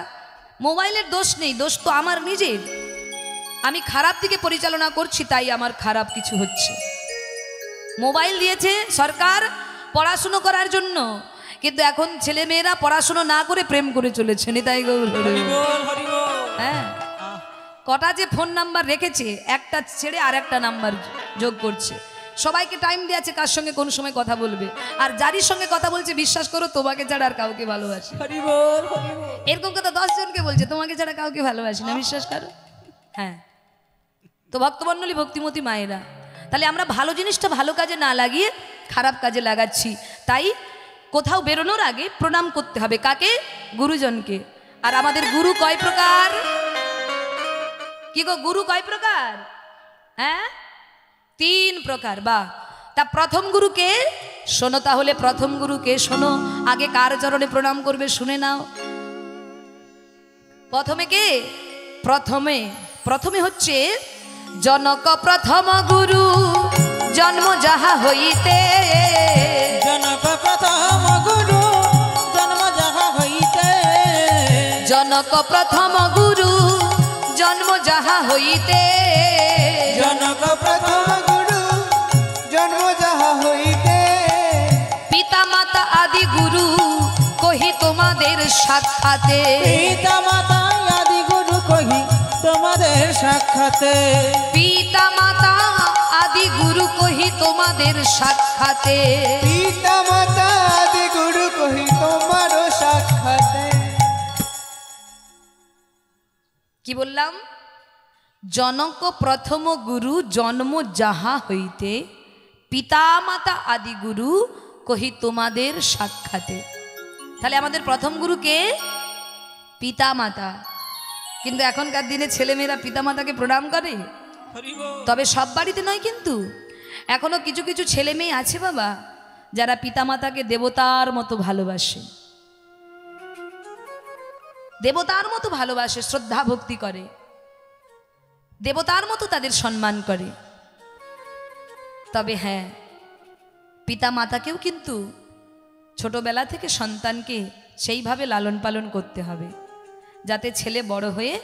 মোবাইলের দোষ নেই, দোষ তো আমার নিজের। আমি খারাপ দিকে পরিচালনা করছি, তাই আমার খারাপ কিছু হচ্ছে। মোবাইল দিয়েছে সরকার পড়াশুনো করার জন্য, কিন্তু এখন ছেলে মেয়েরা পড়াশুনো না করে প্রেম করে চলেছে। নিতাই গৌর হরি বল। হ্যাঁ, কটা যে ফোন নাম্বার রেখেছে, একটা ছেড়ে আর একটা নাম্বার যোগ করছে। সবাইকে টাইম দিয়েছে কার সঙ্গে কোন সময় কথা বলবে, আর যারই সঙ্গে কথা বলছে বিশ্বাস করো তোমাকে ছাড়া আর কাউকে ভালোবাসি। এরকম কথা 10 জনকে বলছে, তোমাকে ছাড়া কাউকে ভালোবাসি না, বিশ্বাস করো। হ্যাঁ, তো ভক্তমণ্ডলী, ভক্তিমতী মায়েরা, তাহলে আমরা ভালো জিনিসটা ভালো কাজে না লাগিয়ে খারাপ কাজে লাগাচ্ছি। তাই কোথাও বেরোনোর আগে প্রণাম করতে হবে। কাকে? গুরুজনকে। আর আমাদের গুরু কয় প্রকার? কি গো, গুরু কয় প্রকার? হ্যাঁ, 3 প্রকার। বা তা প্রথম গুরুকে শোনো, তাহলে প্রথম গুরুকে শোনো। আগে কার চরণে প্রণাম করবে শুনে নাও। প্রথমে কে? প্রথমে হচ্ছে জনক প্রথম গুরু, জন্ম যাহা হইতে। জনক প্রথম গুরু, জন্ম যাহা হইতে। জনক প্রথম গুরু, যাহা হইতে জনক প্রথম গুরু জন্ম যাহা হইতে পিতা মাতা আদি গুরু কহি তোমাদের সাক্ষাতে পিতা মাতা আদি গুরু কহি তোমাদের সাক্ষাতে পিতা মাতা আদি গুরু কহি তোমাদের সাক্ষাতে পিতা মাতা আদি গুরু কহি তোমারও সাক্ষাতে। কি বললাম? জনক প্রথম গুরু জন্ম যাহা হইতে পিতা মাতা আদি গুরু কহি তোমাদের সাক্ষাতে। তাহলে আমাদের প্রথম গুরু কে? পিতা মাতা। কিন্তু এখনকার দিনে ছেলেমেয়েরা পিতা মাতাকে প্রণাম করে, তবে সব বাড়িতে নয়। কিন্তু এখনো কিছু কিছু ছেলে মেয়ে আছে বাবা, যারা পিতা মাতাকে দেবতার মতো ভালোবাসে, দেবতার মতো ভালোবাসে, শ্রদ্ধা ভক্তি করে, দেবতার মতো তাদের সম্মান করে। তবে হ্যাঁ, পিতা মাতাকেও কিন্তু ছোটবেলা থেকে সন্তানকে সেইভাবে লালন পালন করতে হবে, যাতে ছেলে বড় হয়ে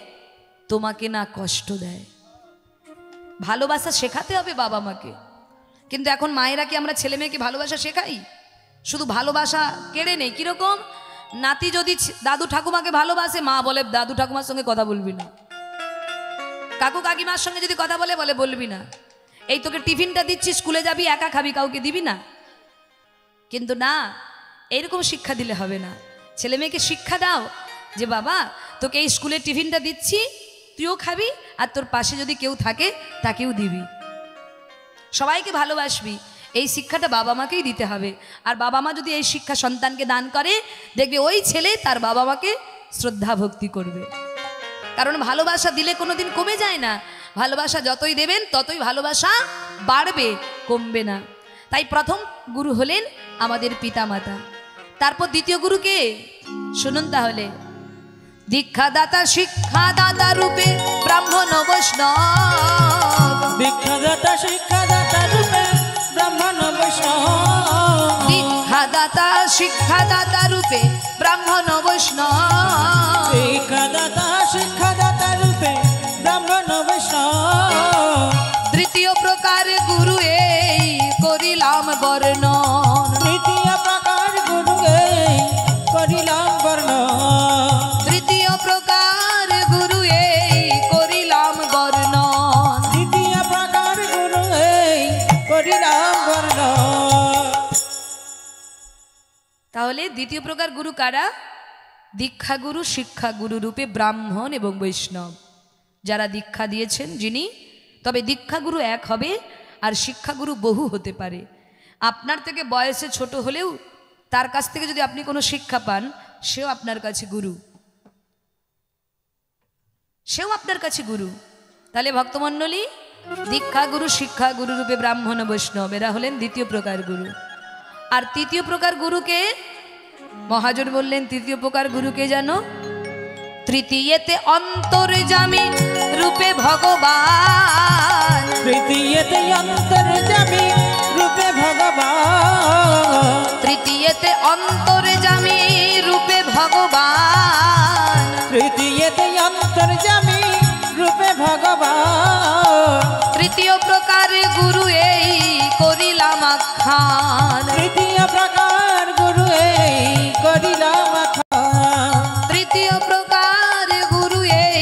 তোমাকে না কষ্ট দেয়। ভালোবাসা শেখাতে হবে বাবা মাকে। কিন্তু এখন মায়েরা কি আমরা ছেলে মেয়েকে ভালোবাসা শেখাই? শুধু ভালোবাসা কেড়ে নেই। কীরকম? নাতি যদি দাদু ঠাকুমাকে ভালোবাসে, মা বলে দাদু ঠাকুমার সঙ্গে কথা বলবি না। কাকু কাকিমার সঙ্গে যদি কথা বলে, বলে বলবি না। এই তোকে টিফিনটা দিচ্ছি, স্কুলে যাবি, একা খাবি, কাউকে দিবি না। কিন্তু না, এইরকম শিক্ষা দিলে হবে না। ছেলে মেয়েকে শিক্ষা দাও যে বাবা তোকে এই স্কুলে টিফিনটা দিচ্ছি, তুইও খাবি, আর তোর পাশে যদি কেউ থাকে তাকেও দিবি, সবাইকে ভালোবাসবি। এই শিক্ষাটা বাবা মাকেই দিতে হবে। আর বাবা মা যদি এই শিক্ষা সন্তানকে দান করে, দেখবে ওই ছেলে তার বাবা মাকে শ্রদ্ধা ভক্তি করবে। কারণ ভালোবাসা দিলে কোনোদিন কমে যায় না। ভালোবাসা যতই দেবেন ততই ভালোবাসা বাড়বে, কমবে না। তাই প্রথম গুরু হলেন আমাদের পিতা মাতা। তারপর দ্বিতীয় গুরু কে? শুনুন তাহলে। দীক্ষাদাতা শিক্ষাদাতা রূপে ব্রাহ্মণ বৈষ্ণব। দীক্ষাদাতা শিক্ষাদাতা রূপে ব্রাহ্মণ বৈষ্ণব। দীক্ষাদাতা শিক্ষাদাতা রূপে ব্রাহ্মণ বৈষ্ণব। দীক্ষাদাতা শিক্ষাদাতা রূপে ব্রাহ্মণ বৈষ্ণব। তৃতীয় প্রকার গুরু এই করিলাম বর্ণন। তৃতীয় প্রকার গুরু এই করিলাম বর্ণন। তৃতীয় প্রকার গুরু এই করিলাম বর্ণন। তৃতীয় প্রকার গুরু এই করিলাম বর্ণন। তাহলে দ্বিতীয় প্রকার গুরু কারা? দীক্ষা গুরু, শিক্ষা গুরু রূপে ব্রাহ্মণ এবং বৈষ্ণব, যারা দীক্ষা দিয়েছেন যিনি। তবে দীক্ষা গুরু এক হবে, আর শিক্ষা গুরু বহু হতে পারে। আপনার থেকে বয়সে ছোট হলেও তার কাছ থেকে যদি আপনি কোনো শিক্ষা পান, সেও আপনার কাছে গুরু, সেও আপনার কাছে গুরু। তাহলে ভক্তমণ্ডলী, দীক্ষা গুরু, শিক্ষা গুরু রূপে ব্রাহ্মণ বৈষ্ণব, এরা হলেন দ্বিতীয় প্রকার গুরু। আর তৃতীয় প্রকার গুরুকে মহাজন বললেন, তৃতীয় প্রকার গুরুকে জানো? তৃতীয়তে অন্তর্যামী রূপে ভগবান। তৃতীয়তে অন্তর্যামী রূপে ভগবান। তৃতীয়তে অন্তর্যামী রূপে ভগবান। তৃতীয়তে অন্তর্যামী রূপে ভগবান। তৃতীয় প্রকার গুরু এই করিলাম আখ্যান। তৃতীয় প্রকার গুরু এই করিলাম আখ্যান। তৃতীয় প্রকার গুরু এই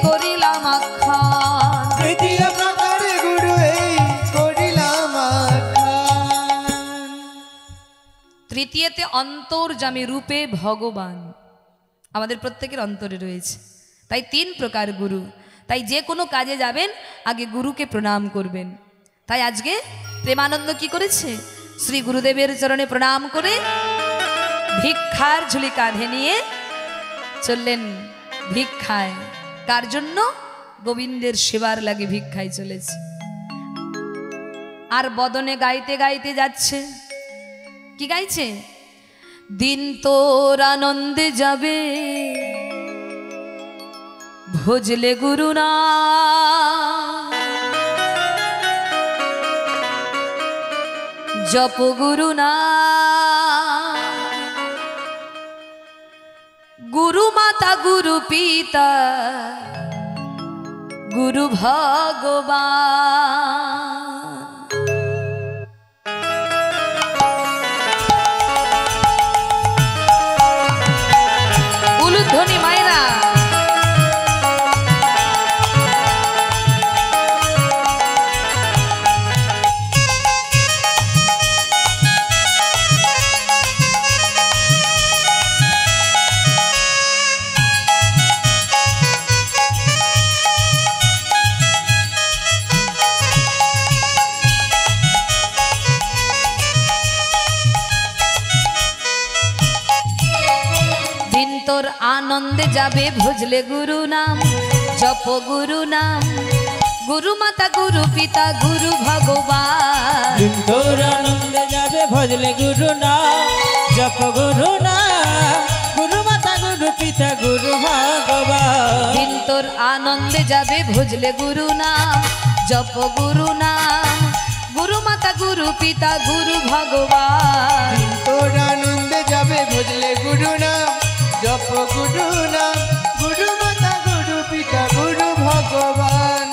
করিলাম আখ্যান। তৃতীয় প্রকার গুরু এই করিলাম আখ্যান। তৃতীয়তে অন্তর্যামী রূপে ভগবান আমাদের প্রত্যেকের অন্তরে রয়েছে। তাই তিন প্রকার গুরু। তাই যে কোনো কাজে যাবেন আগে গুরুকে প্রণাম করবেন। তাই আজকে প্রেমানন্দ কি করেছে? শ্রী গুরুদেবের চরণে প্রণাম করে ভিক্ষার ঝুলি কাঁধে নিয়ে চললেন ভিক্ষায়। কার জন্য? গোবিন্দের সেবার লাগে ভিক্ষায় চলেছে। আর বদনে গাইতে গাইতে যাচ্ছে। কি গাইছে? দিন তোর আনন্দে যাবে ভজলে গুরু না, জপ গুরু না। গুরু মাতা গুরু পিতা গুরু ভগবান। উলুধ্বনি মায়েরা তোর আনন্দে যাবে ভজলে গুরু নাম, জপ গুরু নাম, গুরু মাতা গুরু পিতা গুরু ভগবান। তোর আনন্দে যাবে ভজলে গুরু নাম, জপ গুরু নাম, গুরু মাতা গুরু পিতা গুরু ভগবান। দিন তোর আনন্দে যাবে ভজলে গুরু নাম, জপ গুরু নাম, গুরু মাতা গুরু পিতা গুরু ভগবান। তোর আনন্দে যাবে ভজলে গুরু নাম, জপ গুরু নাম, গুরু মাতা গুরু পিতা গুরু ভগবান।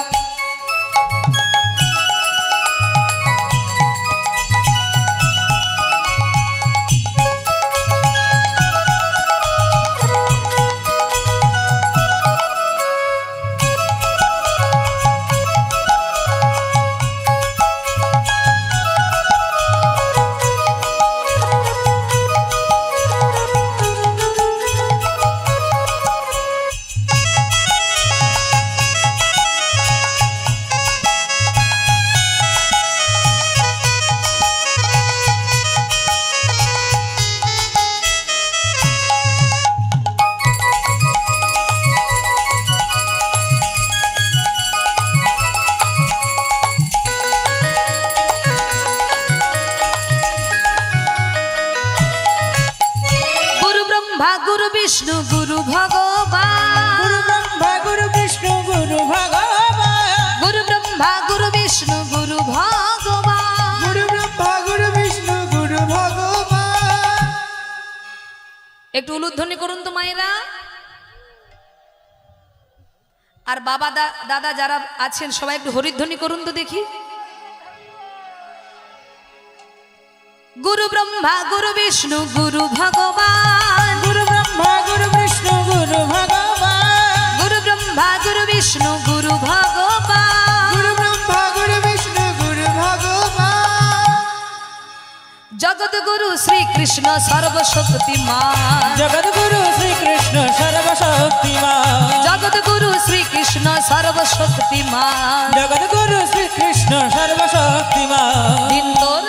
গুরু বিষ্ণু গুরু ভগবান, গুরু ব্রহ্মা গুরু বিষ্ণু গুরু ভগবান, গুরু ব্রহ্মা গুরু বিষ্ণু গুরু ভগবান, গুরু ব্রহ্মা গুরু বিষ্ণু গুরু ভগবান। একটু উলুধ্বনি করুন তো মায়েরা। আর বাবা দাদা যারা আছেন সবাই একটু হরিধ্বনি করুন তো দেখি। গুরু ব্রহ্মা গুরু বিষ্ণু গুরু ভগবান, গুরু ব্রহ্মা গুরু বিষ্ণু গুরু ভগবান, গুরু ব্রহ্মা গুরু বিষ্ণু গুরু ভগবান, গুরু ব্রহ্মা গুরু বিষ্ণু গুরু ভগবান। জগৎগুরু শ্রীকৃষ্ণ সর্বশক্তিমান, জগৎগুরু শ্রীকৃষ্ণ সর্বশক্তিমান, জগৎগুরু শ্রীকৃষ্ণ সর্বশক্তিমান। জগৎগুরু শ্রীকৃষ্ণ সর্বশক্তিমান। দিন তোর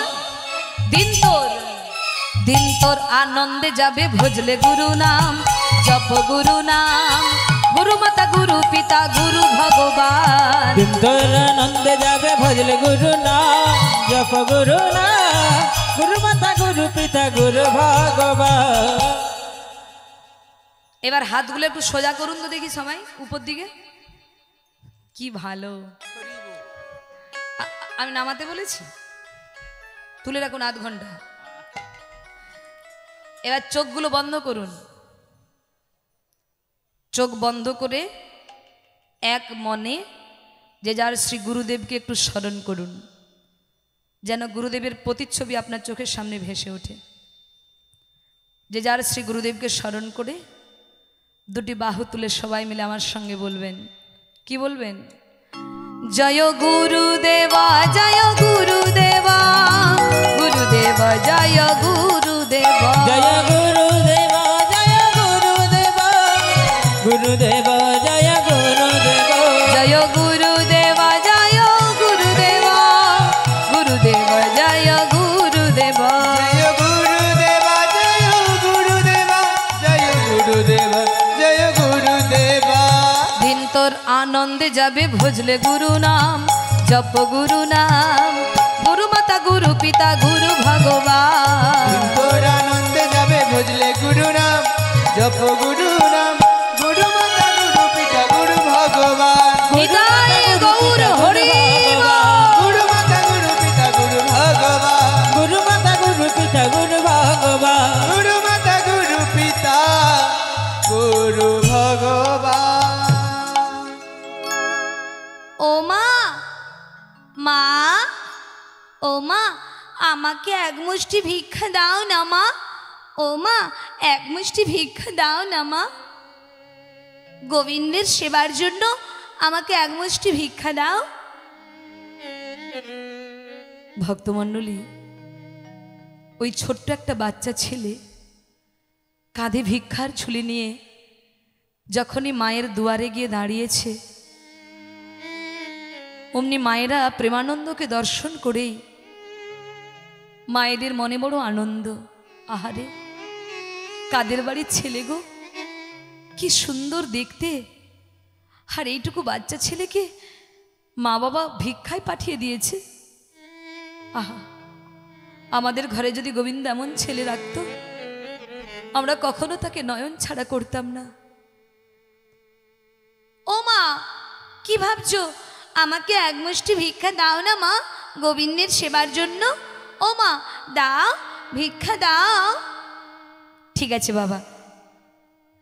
দিন তোর আনন্দে যাবে ভজলে গুরু নাম, জপ গুরু নাম, গুরু মাতা গুরু পিতা গুরু ভগবান। দিন তোর আনন্দে যাবে ভজলে গুরু নাম, জপ গুরু নাম, গুরু মাতা গুরু পিতা গুরু ভগবান। এবার হাতগুলো একটু সোজা করুন তো দেখি সবাই উপর দিকে। কি ভালো, আমি নামাতে বলেছি, তুলে রাখুন আধ ঘন্টা। এবার চোখগুলো বন্ধ করুন, চোখ বন্ধ করে এক মনে যে যার শ্রী গুরুদেবকে একটু স্মরণ করুন, যেন গুরুদেবের প্রতিচ্ছবি আপনার চোখের সামনে ভেসে ওঠে। যে যার শ্রী গুরুদেবকে স্মরণ করে দুটি বাহু তুলে সবাই মিলে আমার সঙ্গে বলবেন। কি বলবেন? জয় গুরুদেবা জয় গুরুদেবা, গুরুদেবা জয় গুরুদেবা, জয় গুরুদেবা জয় গুরুদেবা, গুরুদেবা জয় গুরুদেবা, জয় গুরুদেবা জয় গুরুদেবা, গুরুদেবা জয় গুরুদেবা। জয় গুরুদেবা জয় গুরুদেবা, জয় গুরুদেবা জয় গুরুদেবা। দিন তোর আনন্দে যাবে ভজলে গুরু নাম, জপ গুরু নাম, গুরু মাতা গুরু পিতা গুরু ভগবান। তোর আনন্দে যাবে ভজলে গুরু নাম, জপ গুরু নাম, গুরু মাতা গুরু পিতা গুরু ভগবান। নিতাই গৌর হরি গুরু মাতা গুরু পিতা গুরু ভগবান, গুরু মাতা গুরু পিতা গুরু ভগবান। গুরু মাতা গুরু পিতা গুরু ভগবান। মা, ও মা, আমাকে এক মুষ্টি ভিক্ষা দাও না মা। ও মা, এক মুষ্টি ভিক্ষা দাও না মা। গোবিন্দের সেবার জন্য আমাকে এক মুষ্টি ভিক্ষা দাও। ভক্তমণ্ডলী, ওই ছোট্ট একটা বাচ্চা ছেলে কাঁধে ভিক্ষার ঝুলি নিয়ে যখনই মায়ের দুয়ারে গিয়ে দাঁড়িয়েছে, অমনি মায়েরা প্রেমানন্দকে দর্শন করেই মায়েদের মনে বড় আনন্দ। আহারে, কাদের বাড়ির ছেলে গো, কি সুন্দর দেখতে। আর এইটুকু বাচ্চা ছেলেকে মা বাবা ভিক্ষায় পাঠিয়ে দিয়েছে। আহা, আমাদের ঘরে যদি গোবিন্দ এমন ছেলে রাখত, আমরা কখনো তাকে নয়ন ছাড়া করতাম না। ও মা, কি ভাবছো? আমাকে এক মুষ্টি ভিক্ষা দাও না মা, গোবিন্দের সেবার জন্য। ও মা, দাও, ভিক্ষা দাও। ঠিক আছে বাবা,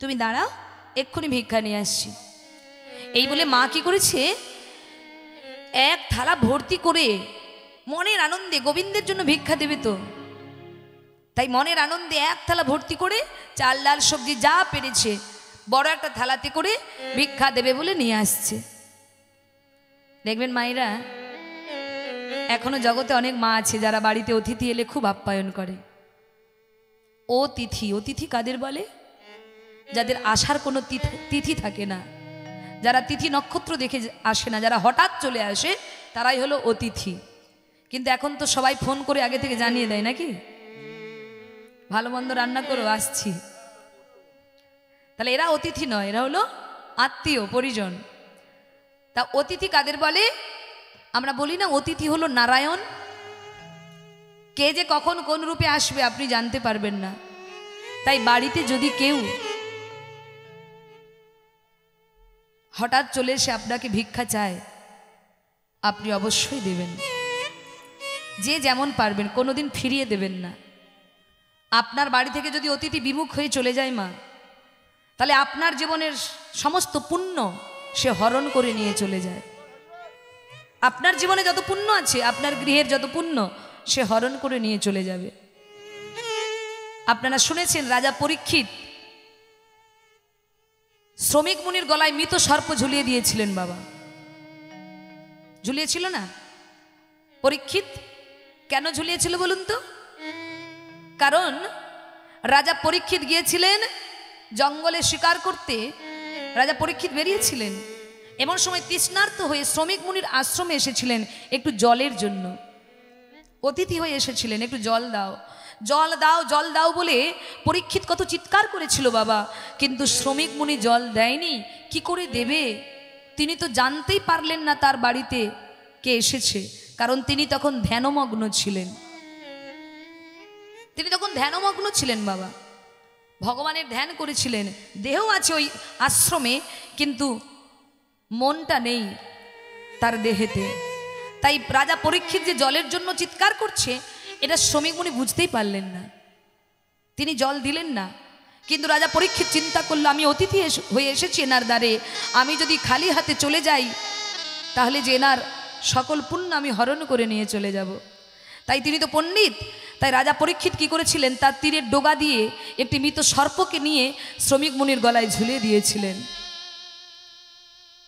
তুমি দাঁড়াও, এক্ষুনি ভিক্ষা নিয়ে আসছি। এই বলে মা কি করেছে, এক থালা ভর্তি করে মনের আনন্দে, গোবিন্দের জন্য ভিক্ষা দেবে তো, তাই মনের আনন্দে এক থালা ভর্তি করে চাল ডাল সবজি যা পেরেছে বড় একটা থালাতে করে ভিক্ষা দেবে বলে নিয়ে আসছে। দেখবেন মায়েরা, এখনো জগতে অনেক মা আছে যারা বাড়িতে অতিথি এলে খুব আপ্যায়ন করে। অতিথি, অতিথি কাদের বলে? যাদের আসার কোনো তিথি থাকে না, যারা তিথি নক্ষত্র দেখে আসে না, যারা হঠাৎ চলে আসে, তারাই হলো অতিথি। কিন্তু এখন তো সবাই ফোন করে আগে থেকে জানিয়ে দেয় নাকি, ভালো মন্দ রান্না করো, আসছি। তাহলে এরা অতিথি নয়, এরা হলো আত্মীয় পরিজন। তা অতিথি কাদের বলে? আমরা বলি না অতিথি হলো নারায়ণ। কে যে কখন কোন রূপে আসবে আপনি জানতে পারবেন না। তাই বাড়িতে যদি কেউ হঠাৎ চলে এসে আপনাকে ভিক্ষা চায়, আপনি অবশ্যই দেবেন, যে যেমন পারবেন, কোনোদিন ফিরিয়ে দেবেন না। আপনার বাড়ি থেকে যদি অতিথি বিমুখ হয়ে চলে যায় মা, তাহলে আপনার জীবনের সমস্ত পুণ্য সে হরণ করে নিয়ে চলে যায়। আপনার জীবনে যত পুণ্য আছে, আপনার গৃহের যত পুণ্য সে হরণ করে নিয়ে চলে যাবে। আপনারা শুনেছেন রাজা পরীক্ষিত শ্রমিক মুনির গলায় মৃত সর্প ঝুলিয়ে দিয়েছিলেন। বাবা ঝুলিয়েছিল না? পরীক্ষিত কেন ঝুলিয়েছিল বলুন তো? কারণ রাজা পরীক্ষিত গিয়েছিলেন জঙ্গলে শিকার করতে। রাজা পরীক্ষিত বেরিয়েছিলেন, এমন সময় তৃষ্ণার্ত হয়ে শ্রমিক মুনির আশ্রমে এসেছিলেন একটু জলের জন্য। অতিথি হয়ে এসেছিলেন, একটু জল দাও, জল দাও, জল দাও বলে পরীক্ষিত কত চিৎকার করেছিল বাবা, কিন্তু শ্রমিক মুনি জল দেয়নি। কি করে দেবে? তিনি তো জানতেই পারলেন না তার বাড়িতে কে এসেছে, কারণ তিনি তখন ধ্যানমগ্ন ছিলেন। তিনি তখন ধ্যানমগ্ন ছিলেন বাবা, ভগবানের ধ্যান করেছিলেন। দেহ আছে ওই আশ্রমে, কিন্তু মনটা নেই তার দেহেতে। তাই রাজা পরীক্ষিত যে জলের জন্য চিৎকার করছে, এটা শ্রমিক মুনি বুঝতেই পারলেন না, তিনি জল দিলেন না। কিন্তু রাজা পরীক্ষিত চিন্তা করলো, আমি অতিথি হয়ে এসেছি এনার দ্বারে, আমি যদি খালি হাতে চলে যাই তাহলে যে এনার সকল পুণ্য আমি হরণ করে নিয়ে চলে যাব। তাই তিনি তো পণ্ডিত, তাই রাজা পরীক্ষিত কি করেছিলেন, তার তীরের ডোগা দিয়ে একটি মৃত সর্পকে নিয়ে শ্রমিক মুনির গলায় ঝুলিয়ে দিয়েছিলেন।